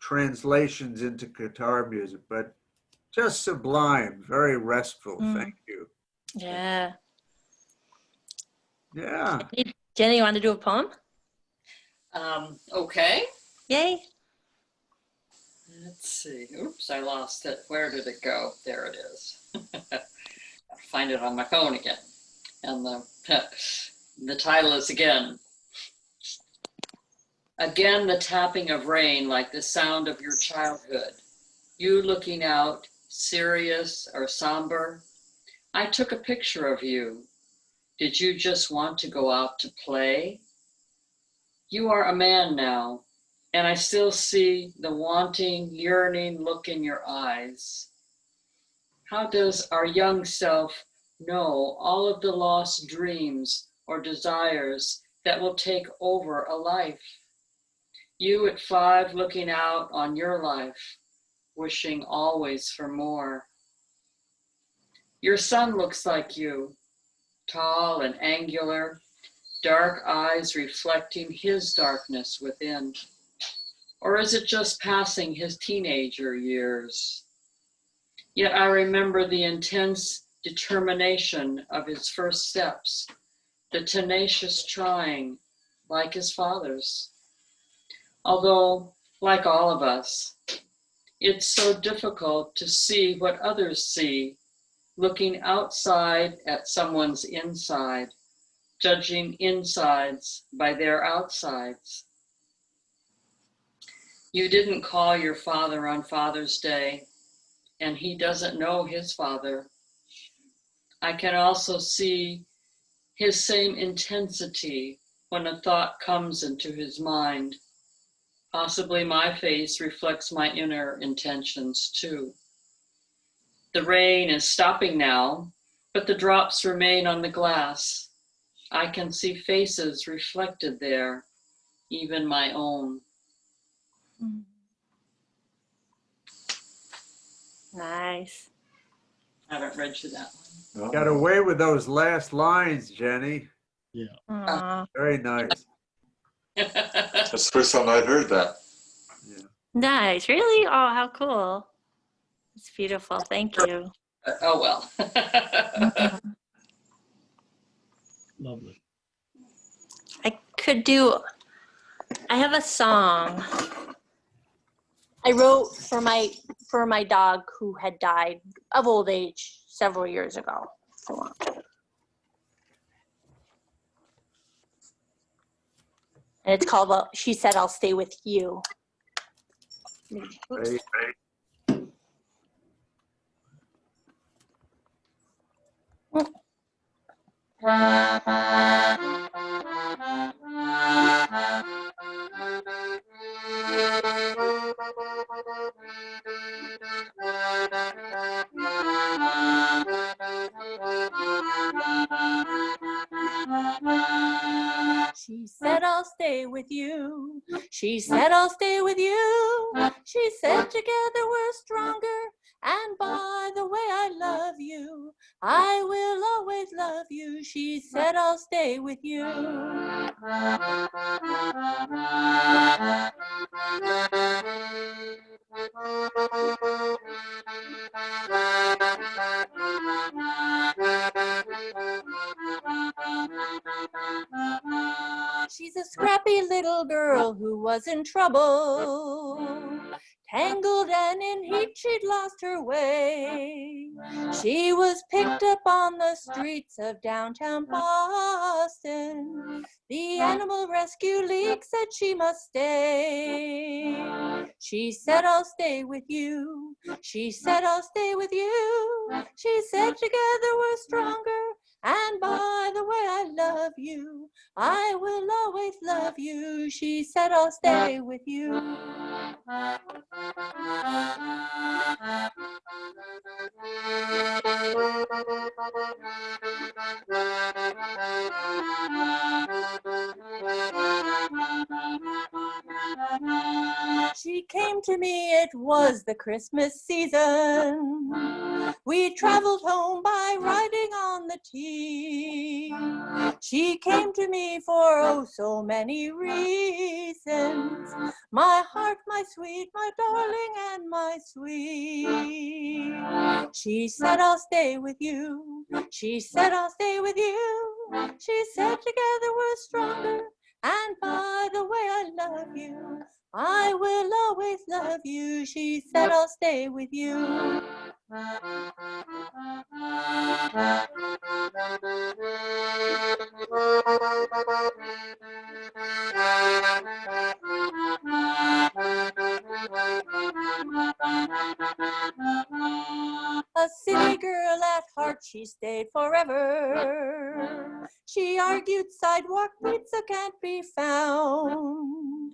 translations into guitar music, but just sublime, very restful. Thank you. Yeah. Yeah. Jenny, you want to do a poem? Okay. Yay. Let's see. Oops, I lost it. Where did it go? There it is. I'll find it on my phone again. And and the title is again. Again, the tapping of rain like the sound of your childhood. You looking out, serious or somber. I took a picture of you. Did you just want to go out to play? You are a man now, and I still see the wanting, yearning look in your eyes. How does our young self know all of the lost dreams or desires that will take over a life? You at 5 looking out on your life, wishing always for more. Your son looks like you, tall and angular, dark eyes reflecting his darkness within. Or is it just passing his teenager years? Yet I remember the intense determination of his first steps, the tenacious trying, like his father's. Although, like all of us, it's so difficult to see what others see, looking outside at someone's inside, judging insides by their outsides. You didn't call your father on Father's Day, and he doesn't know his father. I can also see his same intensity when a thought comes into his mind. Possibly my face reflects my inner intentions too. The rain is stopping now, but the drops remain on the glass. I can see faces reflected there, even my own. Nice. I haven't read you that one. Got away with those last lines, Jenny. Aw, Very nice. That's the first time I'd heard that. Yeah. nice. Really? Oh, how cool. It's beautiful. Thank you. Oh, well. Lovely. I have a song I wrote for my dog who had died of old age several years ago. Hold on. And it's called She Said I'll Stay With You. Oops. She said I'll stay with you. She said I'll stay with you. She said together we're stronger. And by the way I love you, I will always love you. She said I'll stay with you. She's a scrappy little girl who was in trouble. Tangled and in heat, she'd lost her way. She was picked up on the streets of downtown Boston. The Animal Rescue League said she must stay. She said, I'll stay with you. She said, I'll stay with you. She said, together we're stronger. And by the way I love you, I will always love you. She said, I'll stay with you. She came to me, it was the Christmas season. We traveled home by riding on the T. She came to me for oh so many reasons. My heart, my sweet, my darling, and my sweet. She said, I'll stay with you. She said, I'll stay with you. She said, together we're stronger. And by the way I love you, I will always love you. She said, I'll stay with you. she stayed forever. She argued sidewalk pizza can't be found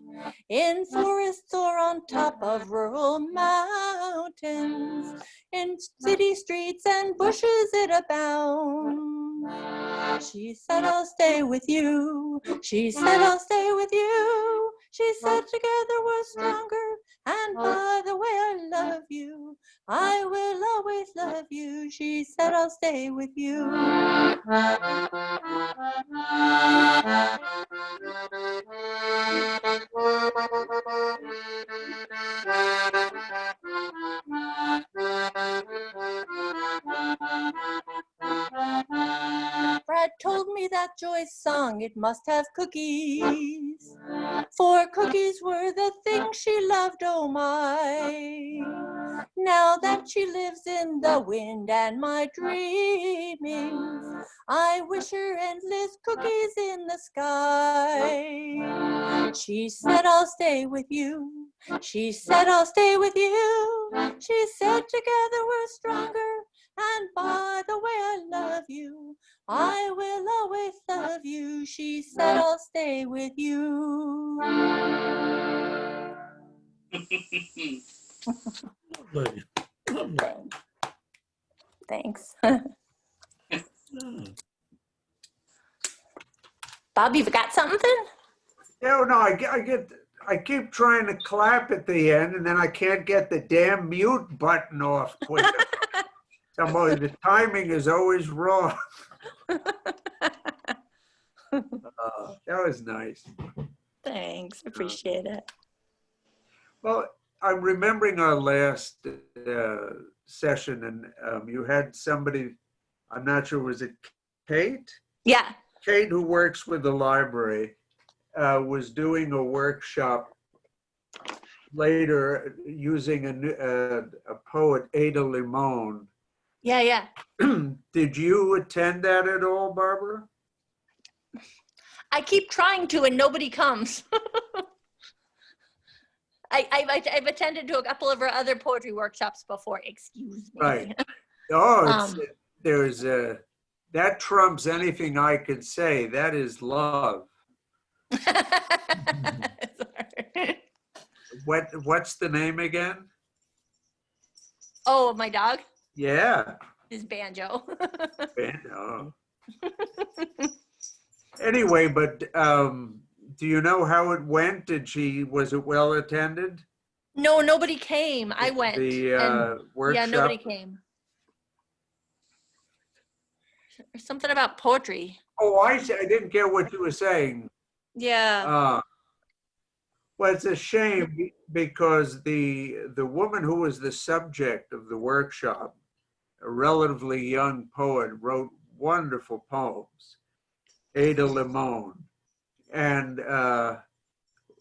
in forests or on top of rural mountains. In city streets and bushes it abounds. She said, I'll stay with you. She said, I'll stay with you. She said, together we're stronger. And by the way, I love you. I will always love you. She said, I'll stay with you. Brad told me that Joyce song, it must have cookies. For cookies were the thing she loved, oh my. Now that she lives in the wind and my dreamings, I wish her endless cookies in the sky. She said, I'll stay with you. She said, I'll stay with you. She said, together we're stronger. And by the way, I love you. I will always love you. She said, I'll stay with you. Lovely. Lovely. Thanks. Oh. Bob, you got something? No, I keep trying to clap at the end, and then I can't get the damn mute button off quick. The timing is always wrong. That was nice. Thanks, appreciate it. Well, I'm remembering our last session, and you had somebody, I'm not sure, was it Kate? Yeah. Kate, who works with the library, was doing a workshop later using a poet, Ada Limon. Yeah. Did you attend that at all, Barbara? I keep trying to and nobody comes. I've attended to a couple of her other poetry workshops before, excuse me. Right. Oh, that trumps anything I could say. That is love. What's the name again? Oh, my dog? Yeah. Is Banjo. Oh. Anyway, but do you know how it went? Was it well attended? No, nobody came. I went. The workshop? Yeah, nobody came. There's something about poetry. Oh, I didn't get what you were saying. Yeah. Well, it's a shame because the woman who was the subject of the workshop, a relatively young poet, wrote wonderful poems, Ada Limon. And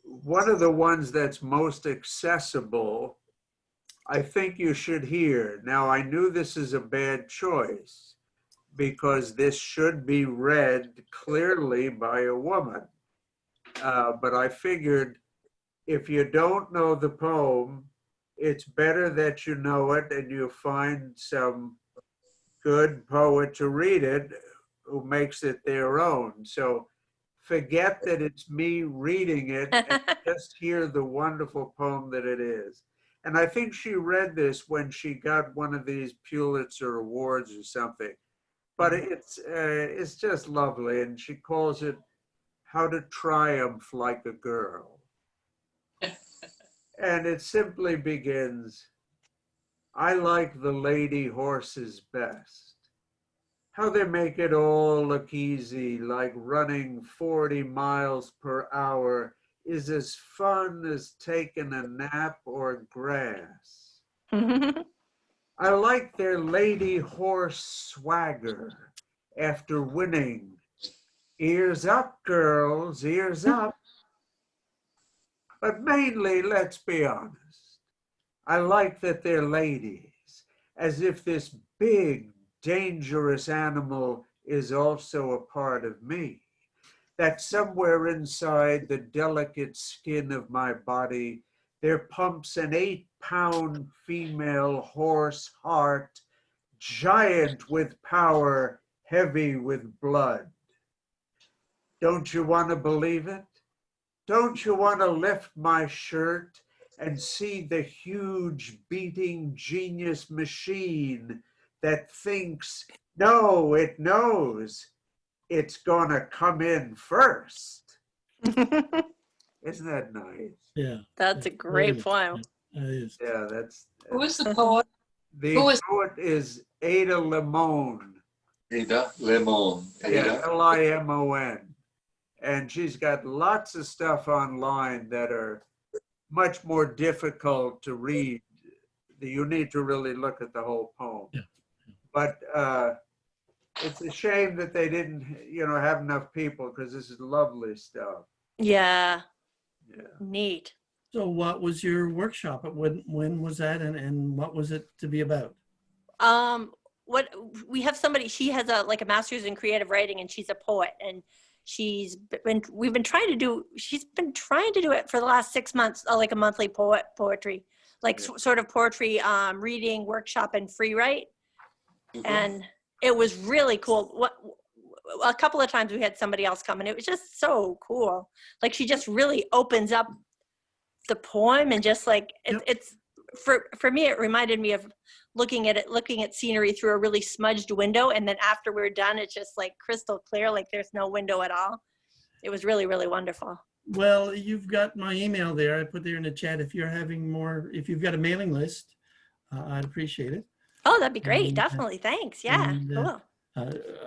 one of the ones that's most accessible, I think you should hear. Now, I knew this is a bad choice because this should be read clearly by a woman. But I figured if you don't know the poem, it's better that you know it and you find some good poet to read it who makes it their own. So forget that it's me reading it and just hear the wonderful poem that it is. And I think she read this when she got one of these Pulitzer Awards or something. But it's just lovely, and she calls it How to Triumph Like a Girl. And it simply begins, I like the lady horses best. How they make it all look easy, like running 40 miles per hour is as fun as taking a nap or grass. I like their lady horse swagger after winning. Ears up, girls, ears up. But mainly, let's be honest, I like that they're ladies, as if this big, dangerous animal is also a part of me. That somewhere inside the delicate skin of my body, there pumps an 8-pound female horse heart giant with power, heavy with blood. Don't you want to believe it? Don't you want to lift my shirt and see the huge beating genius machine that thinks, no, it knows it's gonna come in first? Isn't that nice? Yeah. That's a great Brilliant. poem. That is. Yeah, that's Who is the poet? the Who is- poet is Ada Limon. Ada Lemon. Yeah, Ada. Limon. And she's got lots of stuff online that are much more difficult to read. You need to really look at the whole poem. Yeah. But it's a shame that they didn't, have enough people, because this is lovely stuff. Yeah, Yeah. neat. So what was your workshop? When was that, and what was it to be about? What we have somebody, she has a master's in creative writing, and she's a poet, and she's been trying to do it for the last 6 months, like a monthly poetry, sort of poetry reading workshop and free write. And it was really cool. A couple of times we had somebody else come, and it was just so cool. Like, she just really opens up the poem, and just it's for me, it reminded me of looking at scenery through a really smudged window, and then after we're done, it's just like crystal clear, like there's no window at all. It was really, really wonderful. Well, you've got my email there. I put there in the chat. If you've got a mailing list, I'd appreciate it. Oh, that'd be great. And, Definitely. Thanks. Yeah. and, Cool.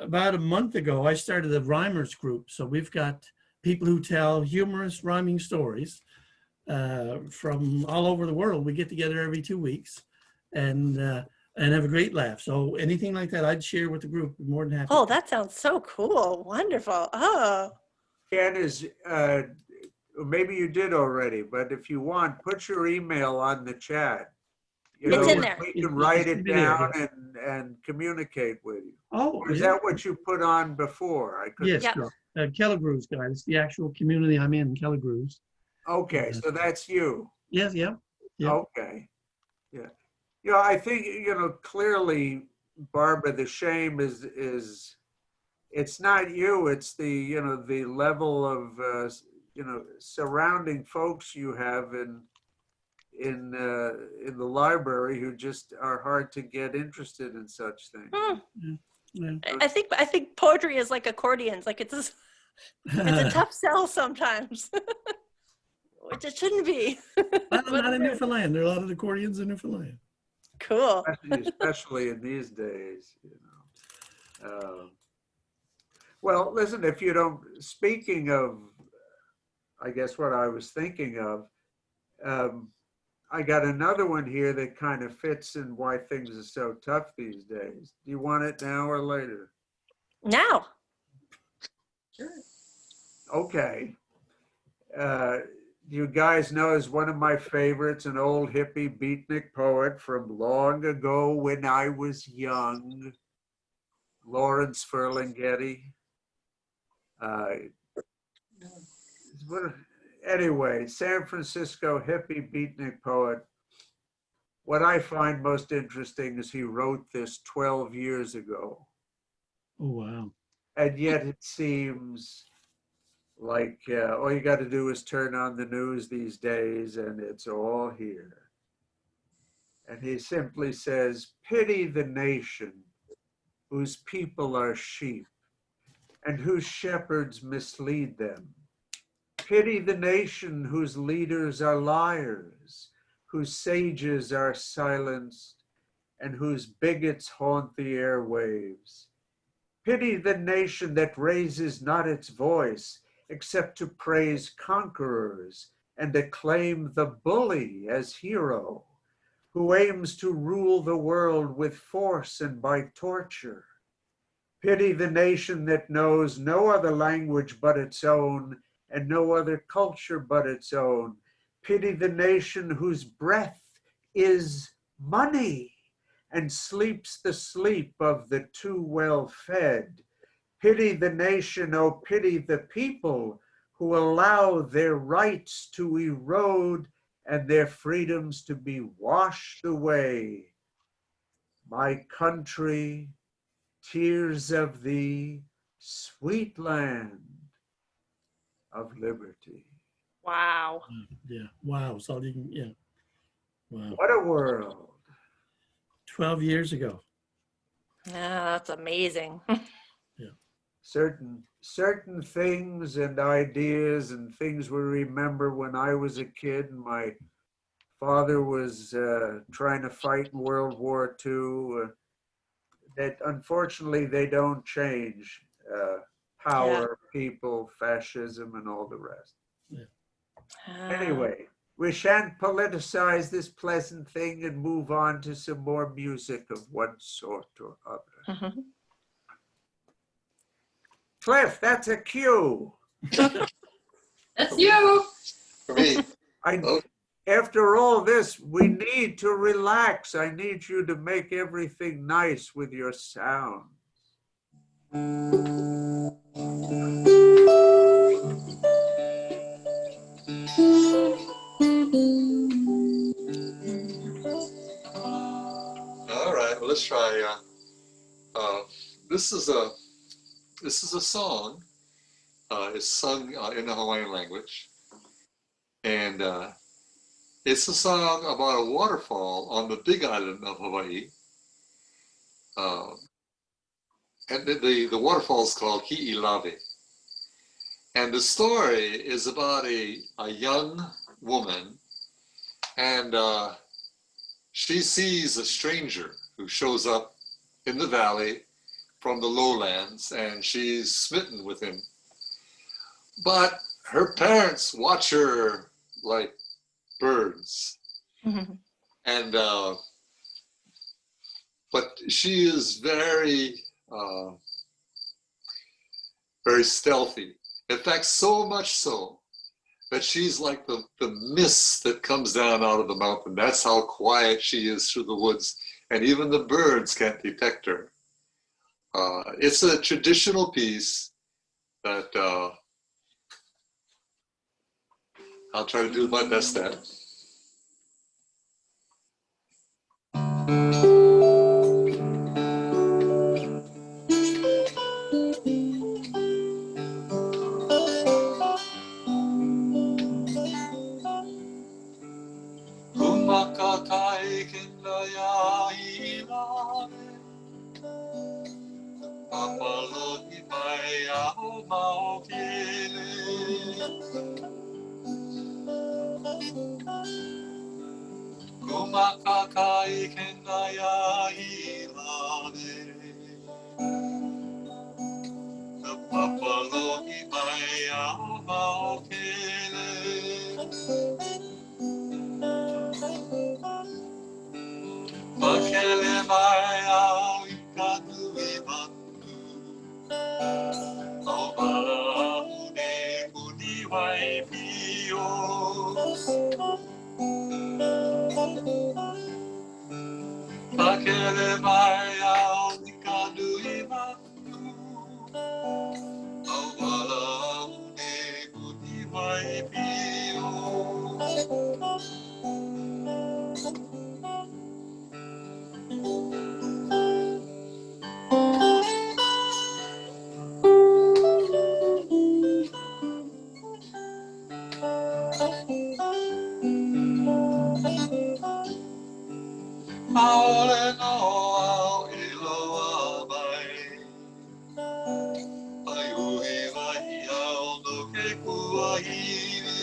About a month ago, I started a rhymers group. So we've got people who tell humorous rhyming stories from all over the world. We get together every 2 weeks and have a great laugh. So anything like that, I'd share with the group. I'm more than happy. Oh, that sounds so cool. Wonderful. Oh. Ken is, maybe you did already, but if you want, put your email on the chat. It's in there. We can write it down and communicate with you. Oh, Or is yeah. that what you put on before? I couldn't. Yes. Yeah. Kelligrews, guys. The actual community I'm in, Kelligrews. Okay, so that's you. Yes, yeah. Yeah. Okay. Yeah. I think, clearly, Barbara, the shame is it's not you, it's the, the level of, surrounding folks you have in the library who just are hard to get interested in such things. Yeah. I think poetry is like accordions. Like it's a tough sell sometimes, which it shouldn't be. Not in Newfoundland. There are a lot of accordions in Newfoundland. Cool. Especially in these days, Well, listen, if you don't, speaking of, I guess what I was thinking of, I got another one here that kind of fits in why things are so tough these days. Do you want it now or later? Now. Sure. Okay. You guys know, as one of my favorites, an old hippie beatnik poet from long ago when I was young, Lawrence Ferlinghetti. Anyway, San Francisco hippie beatnik poet. What I find most interesting is he wrote this 12 years ago. Oh, wow. And yet it seems like all you got to do is turn on the news these days and it's all here. And he simply says, pity the nation whose people are sheep and whose shepherds mislead them. Pity the nation whose leaders are liars, whose sages are silenced, and whose bigots haunt the airwaves. Pity the nation that raises not its voice except to praise conquerors and acclaim the bully as hero, who aims to rule the world with force and by torture. Pity the nation that knows no other language but its own and no other culture but its own. Pity the nation whose breath is money and sleeps the sleep of the too well fed. Pity the nation, oh pity the people who allow their rights to erode and their freedoms to be washed away. my country, tears of thee, sweet land of liberty. Wow. Yeah. Wow. So you can, yeah. Wow. What a world. 12 years ago. Yeah, that's amazing. Certain things and ideas and things we remember when I was a kid and my father was trying to fight in World War II, that unfortunately they don't change. Power, people, fascism, and all the rest. Anyway, we shan't politicize this pleasant thing and move on to some more music of one sort or other. Cliff, that's a cue. That's you. For me, oh, After all this, we need to relax. I need you to make everything nice with your sound. all right. Well, let's try. This is a song. It's sung in the Hawaiian language, and it's a song about a waterfall on the Big Island of Hawaii. And the waterfall is called Hi'ilave. And the story is about a young woman, and she sees a stranger who shows up in the valley from the lowlands, and she's smitten with him. But her parents watch her like birds, and but she is very very stealthy. In fact, so much so that she's like the mist that comes down out of the mountain. That's how quiet she is through the woods, and even the birds can't detect her. It's a traditional piece that I'll try to do my best at. Kumakatai kinaya ilave, papaloni mai ao maokele. Kumakakai kinaya ilave, papaloni mai ao maokele. Makele mai au I kanui manu, au malau ne kuni wai pio. Makele mai au I kanui manu, au malau ne kuni wai pio. Aole no au iloa mai, ai ui mai au no ke kuahiri.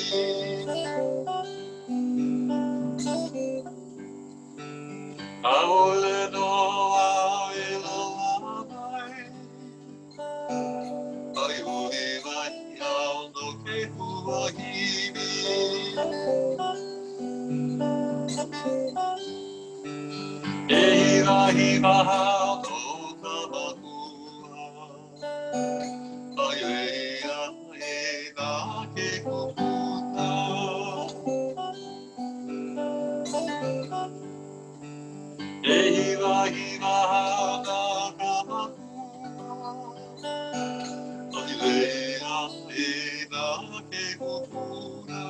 Aole no au iloa mai, ai ui mai au no ke kuahiri. E hirahi maha no ka mahua, ai ea e nā ke kuputa. E hirahi maha no ka mahua, ai ea e nā ke kuputa.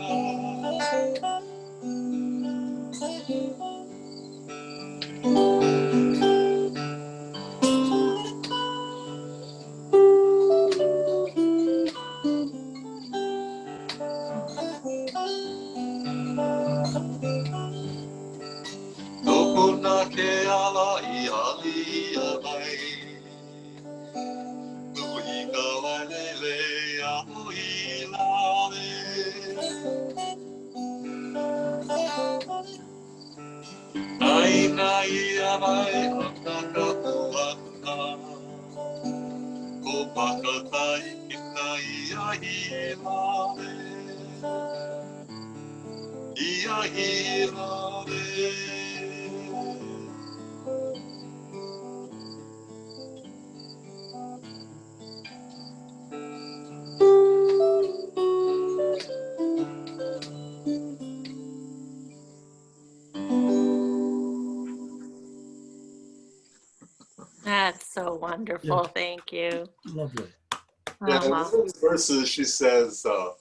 That's so wonderful. Thank you. Lovely. Yeah, in one Uh-huh. of the verses she says, well,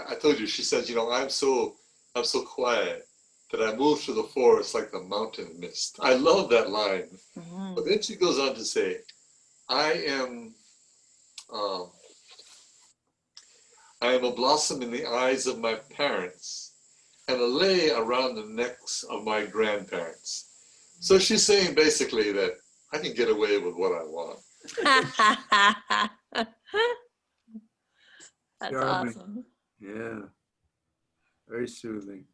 I told you, she says, you know, I'm so quiet that I move through the forest like the mountain mist. I love that line. Mhm. But then she goes on to say, I am um, a blossom in the eyes of my parents and a lei around the necks of my grandparents. So she's saying basically that I can get away with what I want. That's Charming. awesome. Yeah. Very soothing.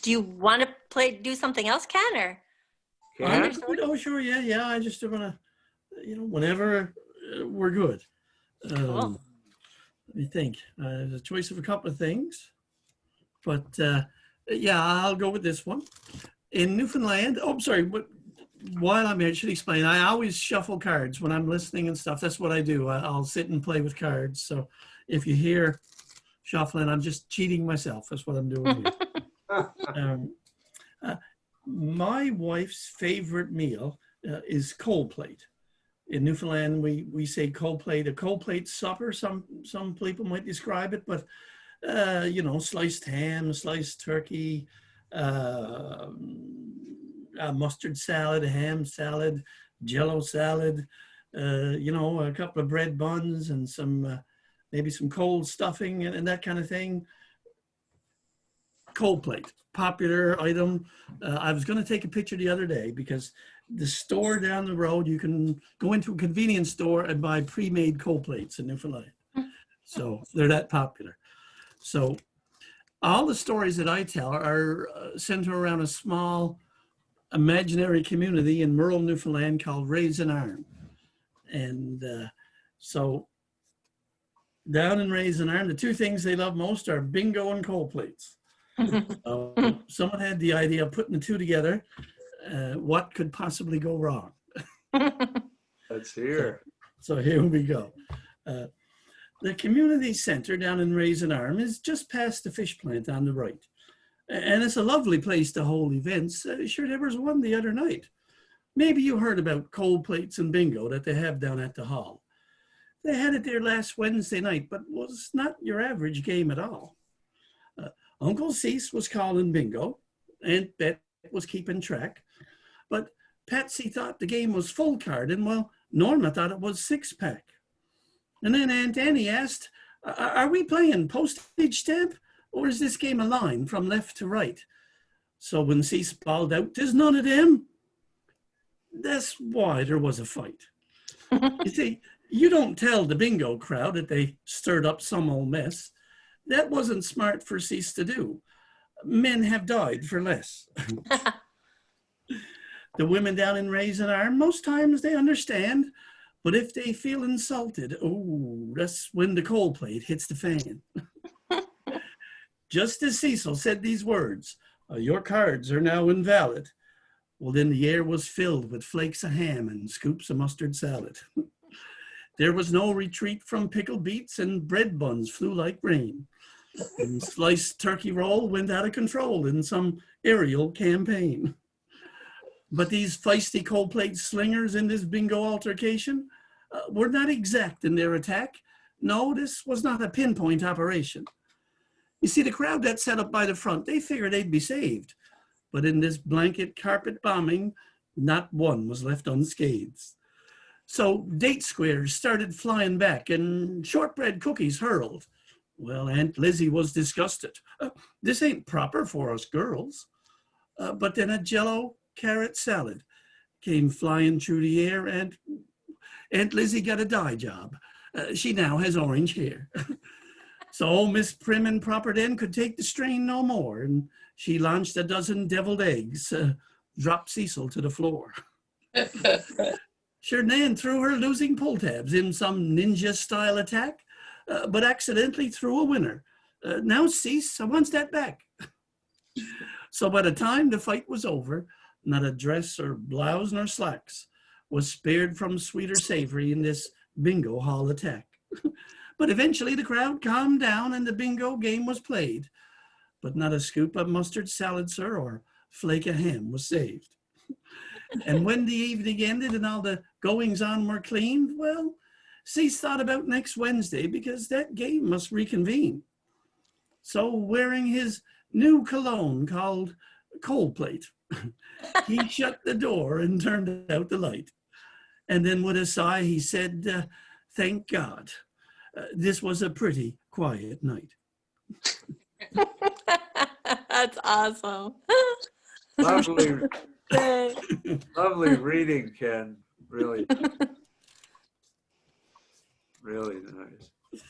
Do you want to do something else, Ken, or Ken? Oh, sure, yeah. I just want to, whenever we're good. Cool. Let me think. There's a choice of a couple of things, but yeah, I'll go with this one. In Newfoundland, oh, sorry, but while I'm here, I should explain. I always shuffle cards when I'm listening and stuff. That's what I do. I'll sit and play with cards. So if you hear shuffling, I'm just cheating myself. That's what I'm doing here. My wife's favorite meal is cold plate. In Newfoundland, we say cold plate, a cold plate supper. Some people might describe it, but sliced ham, sliced turkey, a mustard salad, a ham salad, Jello salad, a couple of bread buns and some maybe some cold stuffing and that kind of thing. Cold plate, popular item. I was going to take a picture the other day because the store down the road, you can go into a convenience store and buy pre-made cold plates in Newfoundland. So they're that popular. So all the stories that I tell are centered around a small imaginary community in rural Newfoundland called Raisin Arm. And so down in Raisin Arm, the two things they love most are bingo and cold plates. Someone had the idea of putting the two together. What could possibly go wrong? Let's hear. So here we go. The community center down in Raisin Arm is just past the fish plant on the right. And it's a lovely place to hold events. Sure, there was one the other night. Maybe you heard about cold plates and bingo that they have down at the hall. They had it there last Wednesday night, but was not your average game at all. Uncle Cease was calling bingo, Aunt Bet was keeping track, but Patsy thought the game was full card, and well, Norma thought it was 6-pack. And then Aunt Annie asked, are we playing postage stamp, or is this game a line from left to right? So when Cease bawled out, "'Tis none of them," that's why there was a fight. You see, you don't tell the bingo crowd that they stirred up some old mess. That wasn't smart for Cease to do. Men have died for less. The women down in Raisin Arm, most times they understand, but if they feel insulted, oh, that's when the cold plate hits the fan. Just as Cecil said these words, "Your cards are now invalid," well, then the air was filled with flakes of ham and scoops of mustard salad. There was no retreat from pickled beets, and bread buns flew like rain. And sliced turkey roll went out of control in some aerial campaign. But these feisty cold plate slingers in this bingo altercation were not exact in their attack. No, this was not a pinpoint operation. You see, the crowd that sat up by the front, they figured they'd be saved. But in this blanket carpet bombing, not one was left unscathed. So date squares started flying back and shortbread cookies hurled. Well, Aunt Lizzie was disgusted. This ain't proper for us girls. But then a Jello carrot salad came flying through the air, and Aunt Lizzie got a dye job. She now has orange hair. So old Miss Prim and Proper then could take the strain no more, and she launched a dozen deviled eggs, dropped Cecil to the floor. Sure, Nan threw her losing pull tabs in some ninja-style attack, but accidentally threw a winner. Now, Cece, I want that back. So by the time the fight was over, not a dress or blouse nor slacks was spared from sweet or savory in this bingo hall attack. But eventually the crowd calmed down and the bingo game was played. But not a scoop of mustard salad, sir, or flake of ham was saved. And when the evening ended and all the goings on were cleaned, well, Cease thought about next Wednesday because that game must reconvene. So wearing his new cologne called Cold Plate, he shut the door and turned out the light. And then with a sigh, he said, thank God. This was a pretty quiet night. That's awesome. Lovely, lovely reading, Ken. Really, really nice.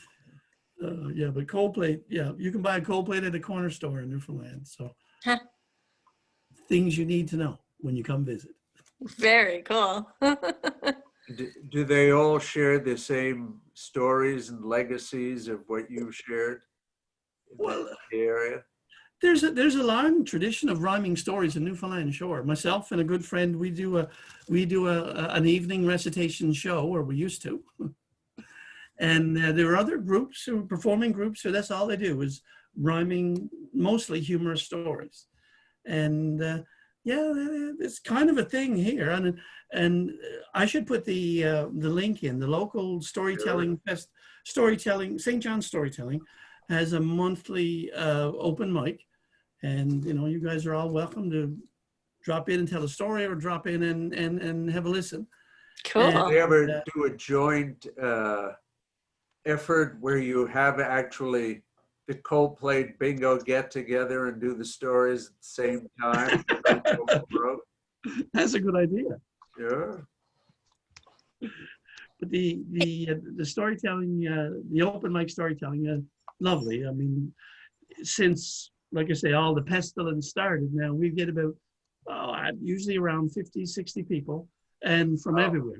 Yeah, but Cold Plate, yeah, you can buy a Cold Plate at a corner store in Newfoundland. So things you need to know when you come visit. Very cool. Do they all share the same stories and legacies of what you shared in Well, the area? There's a long tradition of rhyming stories in Newfoundland Shore. Myself and a good friend, we do an evening recitation show, or we used to. And there are other groups who performing groups who that's all they do is rhyming, mostly humorous stories. And yeah, it's kind of a thing here. And I should put the link in. The local storytelling fest, St. John's Storytelling has a monthly open mic. And, you know, you guys are all welcome to drop in and tell a story or drop in and have a listen. Cool. And, Do they ever do a joint effort where you have actually the Cold Plate bingo get together and do the stories at the same time? That's a good idea. Sure. But the storytelling, the open mic storytelling, lovely. I mean, since, like I say, all the pestilence started, now we get about usually around 50, 60 people, and from everywhere,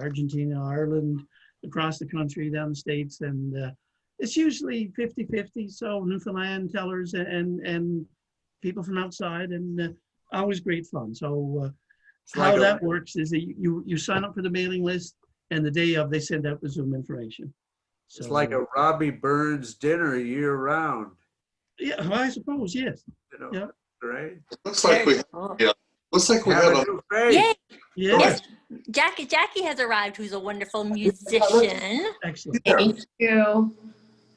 Argentina, Ireland, across the country, down the States, and it's usually 50-50, so Newfoundland tellers and people from outside, and always great fun. So how that works is that you sign up for the mailing list, and the day of, they send out the Zoom information. So, it's like a Robbie Burns dinner year round. Yeah, I suppose, yes. You know, Yeah. right? Looks like we, yeah, looks like we Have have a a, new face. Yay. Yes, Jackie has arrived, who's a wonderful musician. excellent. Thank you.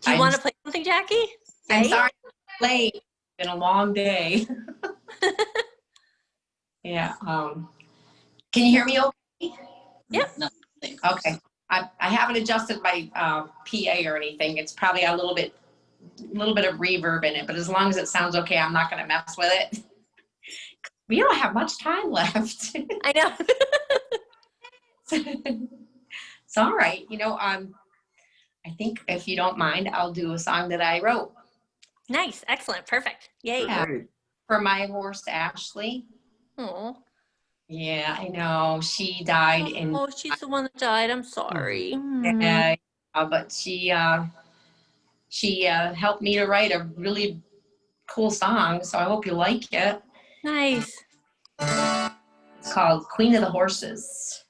Do you want to play something, Jackie? I'm Right? sorry I'm late. It's been a long day. Yeah. Can you hear me okay? Yep. Okay. I haven't adjusted my PA or anything. It's probably a little bit of reverb in it, but as long as it sounds okay, I'm not going to mess with it. We don't have much time left. I know. It's all right. You know, I think if you don't mind, I'll do a song that I wrote. Nice. Excellent. Perfect. Yay. Yeah. Great. For my horse, Ashley. Oh. Yeah, I know. She died in, Oh, she's the one that died. I'm sorry. but she helped me to write a really cool song. So I hope you like it. Nice. It's called Queen of the Horses.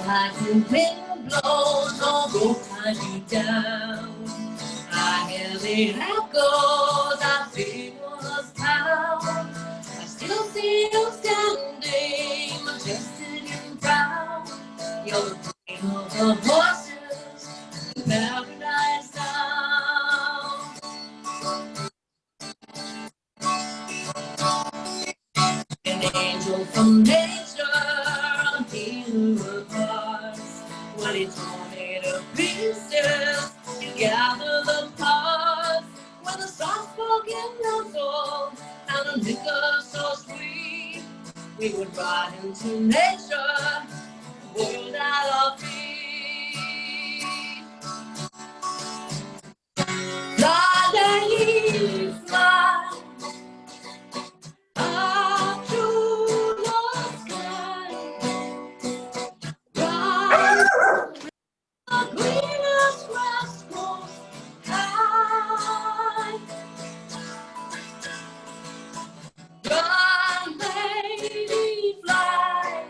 Like the wind blows, no go find you down. I hear the echoes, I see was found. I still see you standing, majestic and proud. You're the queen of the horses, paradise down. An angel from nature, he but it's all made of pieces. You gather the parts with a soft-spoken nozzle and a liquor so sweet. We would ride into nature, world at our feet. Fly, lady, fly up to the sky. Rise the greenest grass grows high. Run, lady, fly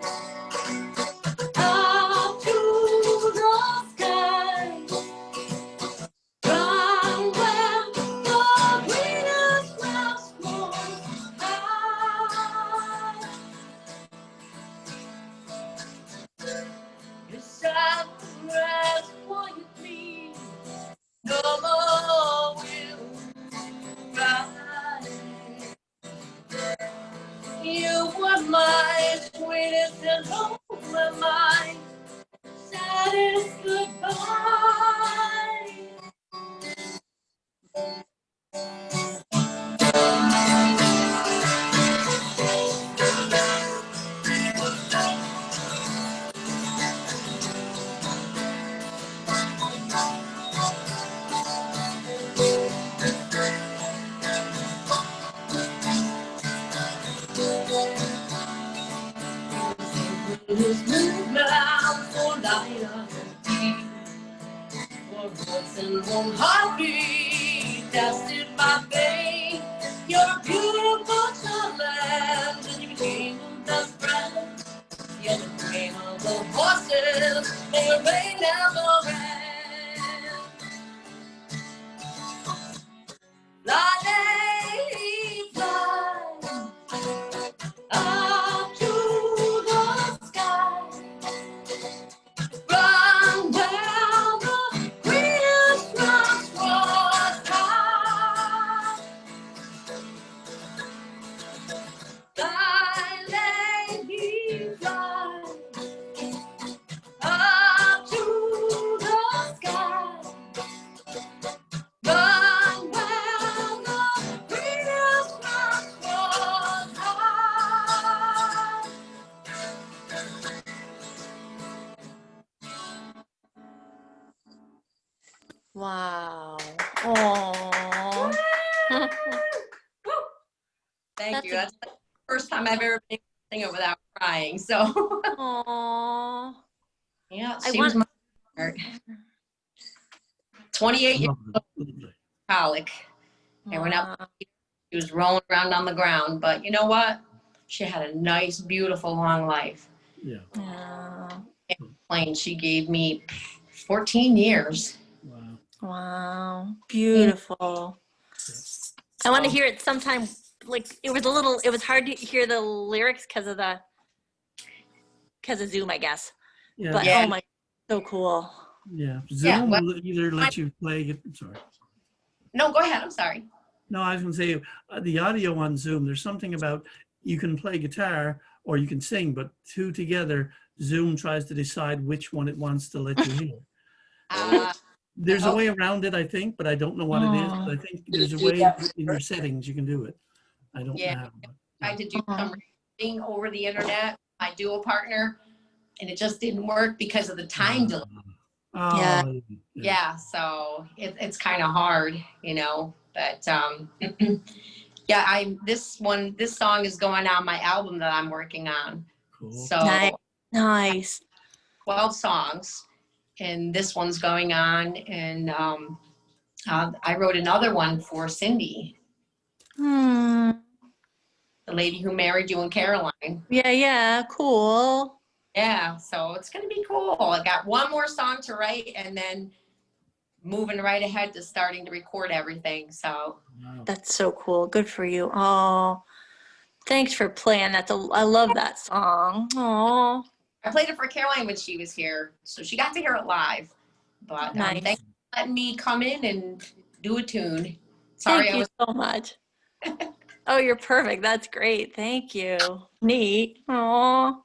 up to the sky. Run where the greenest grass grows high. You shall rest quietly, no more will cry. You were my sweetest and only mine, saddest goodbye. This blue cloud for light of deep, for voice and warm heartbeat, tested my faith. You're a beautiful challenge, and you became a best friend. You're the dream of the horses, and your rain never ends. Fly, lady, fly up to the sky. Run where the greenest grass grows high. Fly, lady, fly up to the sky. Run where the greenest grass grows high. Wow. Oh. Thank That's you. a- That's the first time I've ever been able to sing it without crying. So Oh. yeah, I she was want- my heart. 28 years Lovely, lovely. colic. I went out. Wow. She was rolling around on the ground, but you know what? She had a nice, beautiful, long life. Yeah. Yeah. Plain, she gave me 14 years. Wow. Wow. Beautiful. I want to hear it sometime. Like it was hard to hear the lyrics because of Zoom, I guess. Yeah. But Yeah. oh my, so cool. Yeah. Yeah, Zoom well, will either let you play it. Sorry. No, go ahead. I'm sorry. No, I was going to say the audio on Zoom, there's something about you can play guitar or you can sing, but two together, Zoom tries to decide which one it wants to let you hear. There's a way around it, I think, but I don't know what it is. But I think there's a way in your settings you can do it. I don't Yeah. know. But, Tried to do some recording over the internet, my duo partner, and it just didn't work because of the time delay. Oh, Yeah. Yeah, so it's kind of hard, you know, but yeah, this song is going on my album that I'm working on. Cool. So Nice. 12 songs, and this one's going on, and I wrote another one for Cindy, Hmm. the lady who married you in Caroline. Yeah. Cool. Yeah, so it's gonna be cool. I got one more song to write, and then moving right ahead to starting to record everything. So Wow. That's so cool. Good for you. Oh, thanks for playing that. I love that song. Oh, I played it for Caroline when she was here, so she got to hear it live. But nice. thanks for letting me come in and do a tune. Sorry, Thank you so much. Oh, you're perfect. That's great. Thank you. Neat. Oh.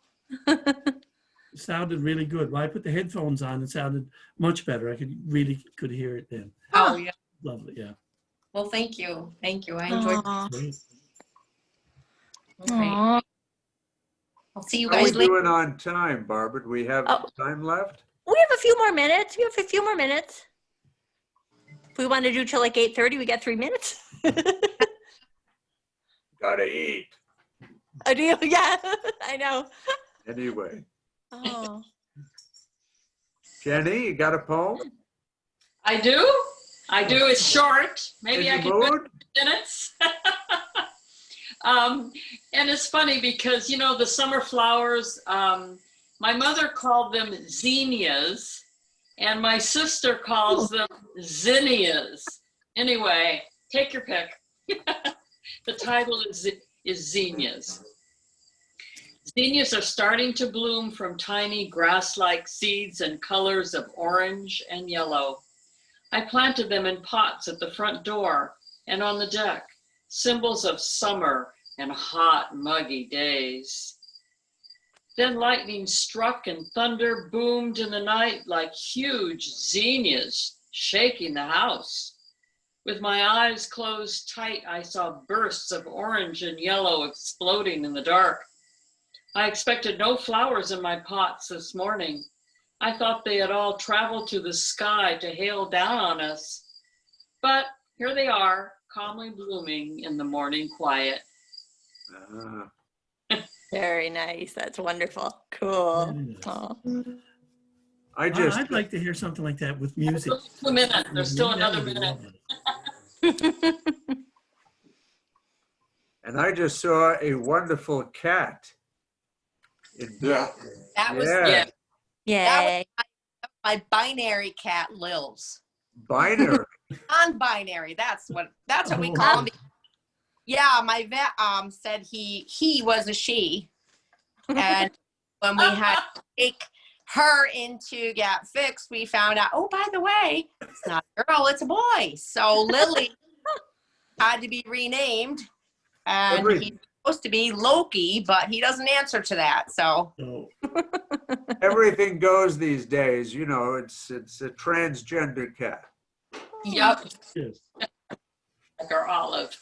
sounded really good. When I put the headphones on, it sounded much better. I could hear it then. Oh, yeah. Lovely, yeah. Well, thank you. Thank you. I enjoyed Aw. Great. it. Aw. I'll see you How are we guys later. doing on time, Barbara? Do we have Oh. time left? We have a few more minutes. We have a few more minutes. If we want to do till like 8:30, we got 3 minutes. Gotta eat. I do, yeah, I know. Anyway, Oh. Jenny, you got a poem? I do. It's short. Maybe In I the can do it mood? in minutes. And it's funny because, the summer flowers, my mother called them zinnias and my sister calls them zinnias. Anyway, take your pick. The title is zinnias. Zinnias are starting to bloom from tiny grass-like seeds and colors of orange and yellow. I planted them in pots at the front door and on the deck, symbols of summer and hot, muggy days. Then lightning struck and thunder boomed in the night like huge zinnias shaking the house. With my eyes closed tight, I saw bursts of orange and yellow exploding in the dark. I expected no flowers in my pots this morning. I thought they had all traveled to the sky to hail down on us. But here they are, calmly blooming in the morning quiet. Very nice. That's wonderful. Cool. Very nice. Aw. I'd like to hear something like that with music. 2 minutes. There's still That another would be minute. lovely. And I just saw a wonderful cat. Yeah. That was Yeah. Yay. my binary cat, Lils. Binary. Non-binary. That's what we Oh. call him. Yeah, my vet said he was a she, and when we had to take her in to get fixed, we found out, oh, by the way, it's not a girl, it's a boy. So Lily had to be renamed, and he's supposed to be Loki, but he doesn't answer to that. So So, Everything goes these days. It's a transgender cat. yep, yes. Like our Olive.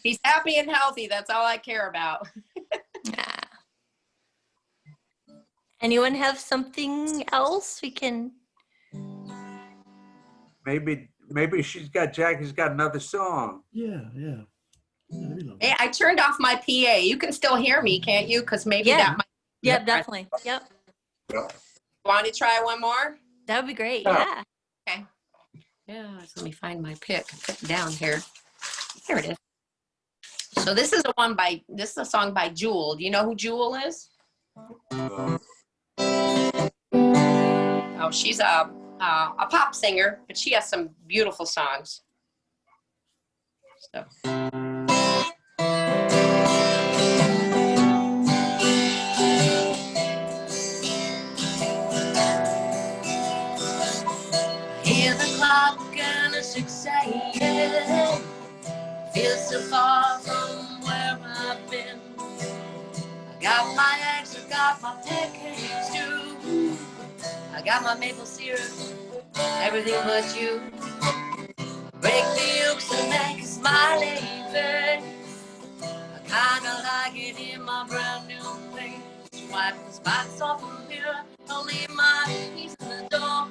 he's happy and healthy. That's all I care about. Yeah. Anyone have something else we can? Maybe Jackie's got another song. Yeah. That'd be lovely. Hey, I turned off my PA. You can still hear me, can't you? Because maybe Yeah. that might. Yep, definitely. Yep. Want to try one more? That would be great. Yeah. Yeah. Yeah, let me find my pick. Put it down here. Here it is. So this is a song by Jewel. Do you know who Jewel is? Oh, she's a pop singer, but she has some beautiful songs. So. Hear the clock and it's 6 a.m. Feel so far from where I've been. I got my eggs, I got my pancakes too. I got my maple syrup, everything but you. Break the yolks and make a smiley face. I kinda like it in my brand new place. Wipe the spots off the mirror, don't leave my keys in the door.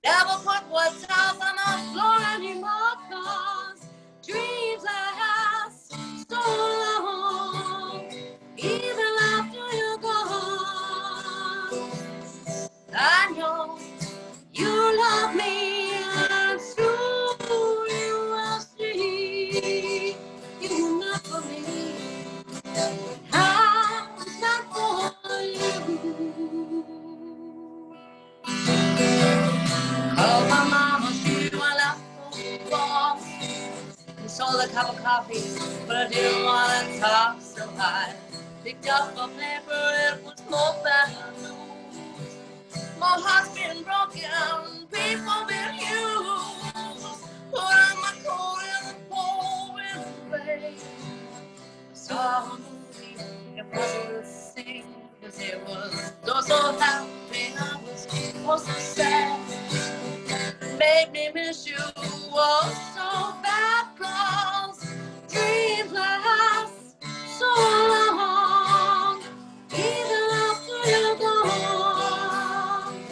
Never put what's else on the floor anymore, 'cause dreams last so long, even after you're gone. I know you love me, and soon you will see. You're not for me, I'm not for you. Called my mama, she went out for walk and sold a cup of coffee, but I didn't want to talk, so I picked up a paper. It was more bad news. My heart's been broken, people been used. Put on my coat in the pouring rain. I saw a movie, it wasn't the same, 'cause it was was so happy, I was so sad. Made me miss you oh so bad, 'cause dreams last so long, even after you're gone.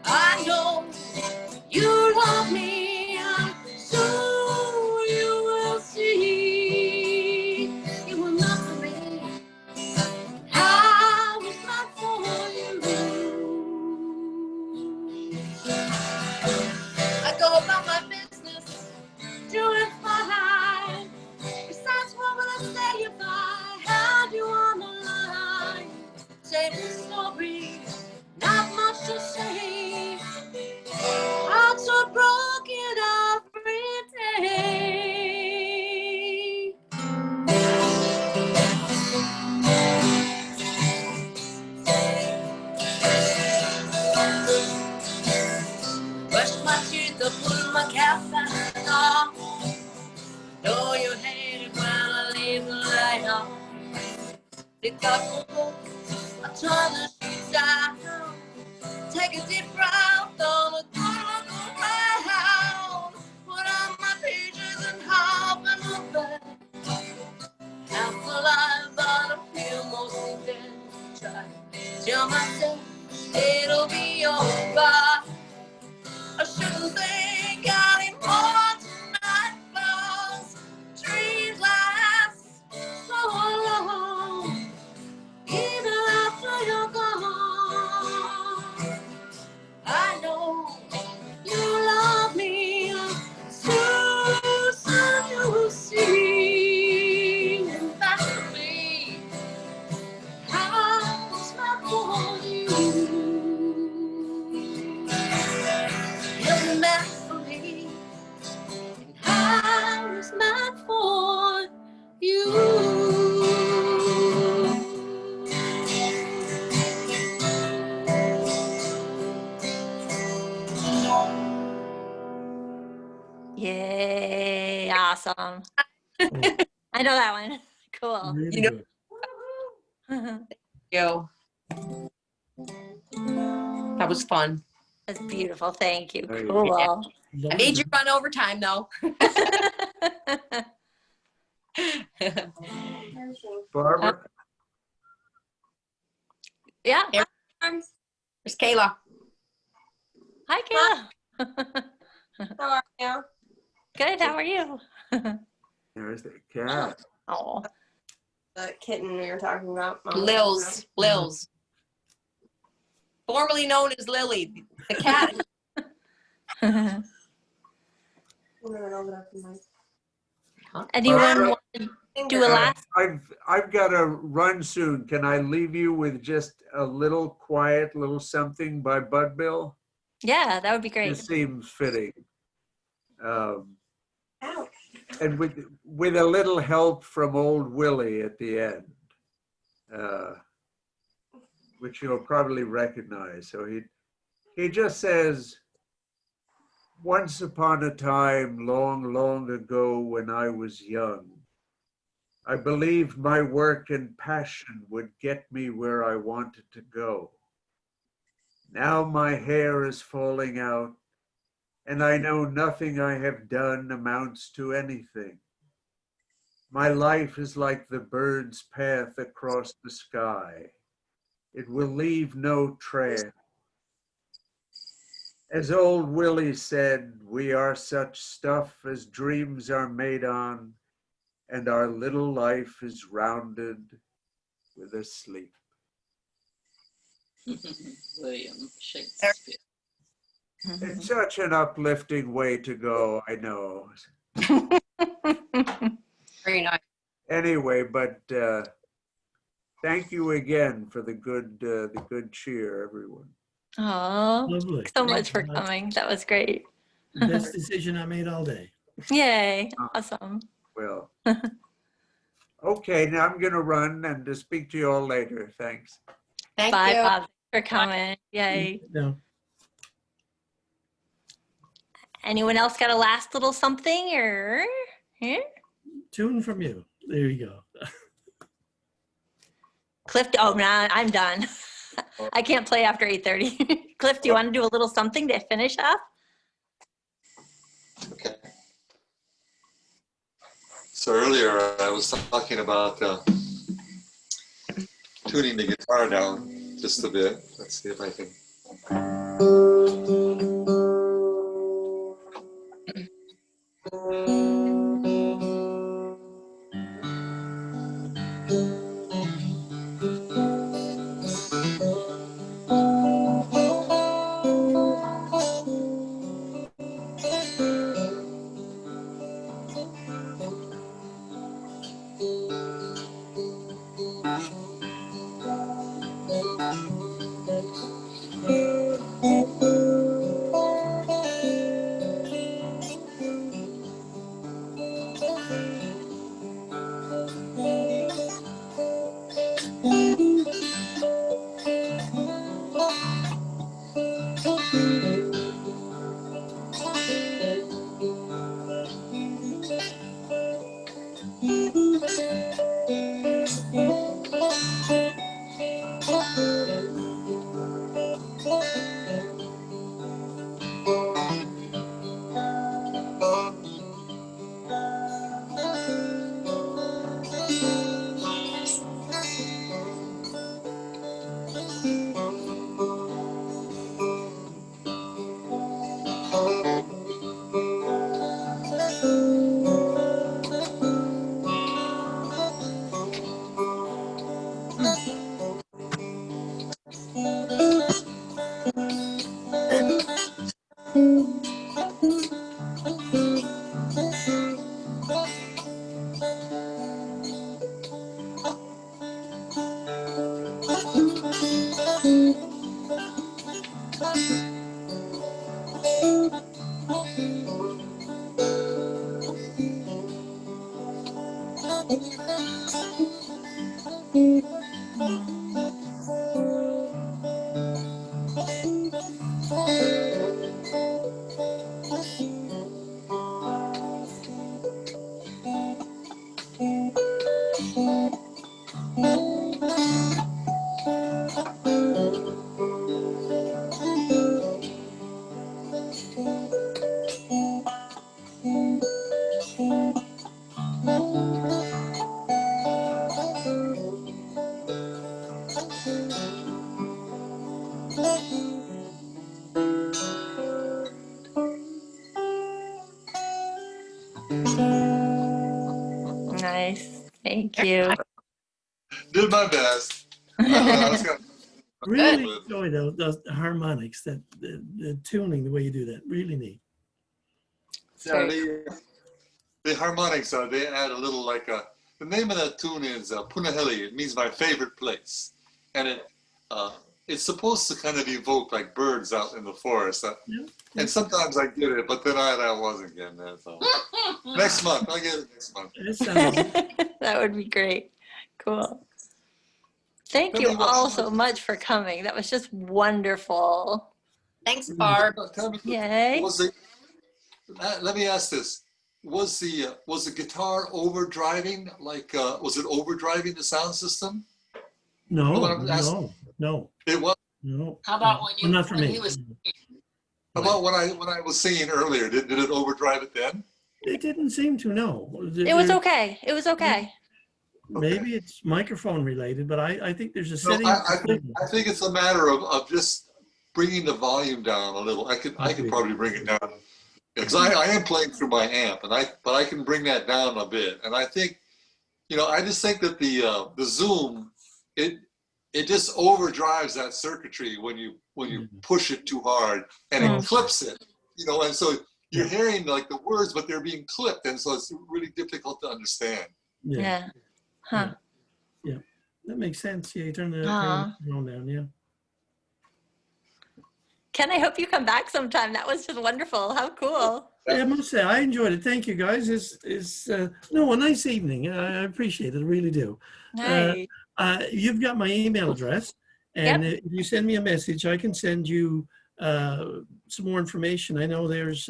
I know you love me, and soon you will see. It was not for me, I was not for you. I go about my business, doing fine. Besides, what will I say if I had you on the line? Save the story, not much to say. I'm so broken every day. Brush my teeth, I put my cap back on. Know you hate it when I leave the light on. Pick up my book, I turn the sheets down. Take a deep breath, don't look around. Put on my pages and hop in the bed. Half alive, but I feel mostly dead. Try to tell myself it'll be alright. I shouldn't think anymore tonight, 'cause dreams last so long, even after you're gone. I know you love me, soon you will see. And that's for me, I was not for you. You're meant for me, and I was meant for you. Yay, awesome. I know that one. Cool. Really You know- good. You. That was fun. That's beautiful. Thank you. There you Cool. I made you run overtime though. Barbara, Yeah. There's Kayla. Hi, Kayla. How are you? Good. How are you? there's the cat. Oh. The kitten we were talking about. Mom was talking Lils. Formerly known as Lily. The cat. about. I'm gonna open up the mic. Anyone Barbara, want to do a last? I've got to run soon. Can I leave you with just a little quiet little something by Bud Bill? Yeah, that would be great. This seems fitting. Ow. And with a little help from old Willie at the end, which you'll probably recognize. So he just says, "Once upon a time, long, long ago, when I was young, I believed my work and passion would get me where I wanted to go. Now my hair is falling out, and I know nothing I have done amounts to anything. My life is like the bird's path across the sky. It will leave no trail. As old Willie said, we are such stuff as dreams are made on, and our little life is rounded with a sleep." William Shakespeare. It's such an uplifting way to go, I know. Very nice. Anyway, but thank you again for the good cheer, everyone. Oh, Lovely. so much for coming. That was great. Best decision I made all day. Yay. Awesome. Well, okay, now I'm going to run and to speak to you all later. Thanks. Thank Bye, you. Bob, for coming. Yay. No. Anyone else got a last little something or? Yeah? Tune from you. There you go. Cliff, oh, no, I'm done. I can't play after 8:30. Cliff, do you want to do a little something to finish off? Okay. So earlier I was talking about tuning the guitar down just a bit. Let's see if I can. Nice. Thank you. Did my best. I don't know. I was kind of Really enjoy those harmonics, the tuning, the way you do that. Really neat. yeah, the harmonics they add a little like a. The name of that tune is Punahele. It means my favorite place, and it's supposed to kind of evoke like birds out in the forest. And sometimes I get it, but then I wasn't getting it. So next month, I'll get it next month. It sounds That would be great. Cool. Thank Tell you me what- all so much for coming. That was just wonderful. Thanks, Barb. Tell me, Yay. let me ask this: was the guitar overdriving? Like, was it overdriving the sound system? no, No. It was. no. How about Well, not for when me. he was How about when I was singing earlier? Did it overdrive it then? It didn't seem to, no. It was okay. It was okay. Maybe it's microphone related, but I think there's a No, setting. I think it's a matter of just bringing the volume down a little. I could probably bring it down because I am playing through my amp, but I can bring that down a bit. And I think, I just think that the Zoom it just overdrives that circuitry when you push it too hard and it clips it. And so you're hearing like the words, but they're being clipped, and so it's really difficult to understand. Yeah. Huh. Yeah, that makes sense. Yeah, you turn the phone down. Yeah. Ken, I hope you come back sometime. That was just wonderful. How cool. Yeah, I must say I enjoyed it. Thank you, guys. It's a nice evening. I appreciate it. I really do. Nice. You've got my email address, and if you send me a message, I can send you some more information. I know there's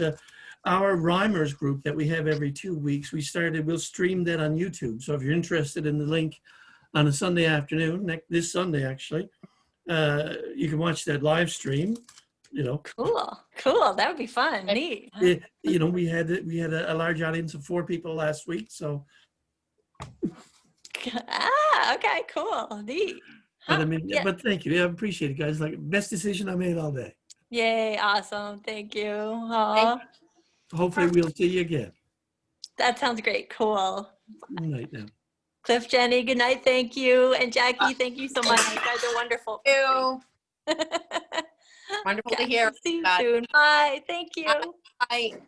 our Rhymers group that we have every 2 weeks. We'll stream that on YouTube. So if you're interested in the link on a Sunday afternoon, this Sunday actually, you can watch that live stream. You know, Cool. That would be fun. Neat. you know, we had a large audience of 4 people last week, so. Okay, cool. Neat. But I mean, Yeah. but thank you. Yeah, I appreciate it, guys. Like, best decision I made all day. Yay, awesome. Thank you. Aw, Hopefully, we'll see you again. that sounds great. Cool. Good night now. Cliff, Jenny, good night. Thank you. And Jackie, thank you so much. You guys are wonderful. You. Wonderful to hear. See you that. soon. Bye. Thank you. Bye.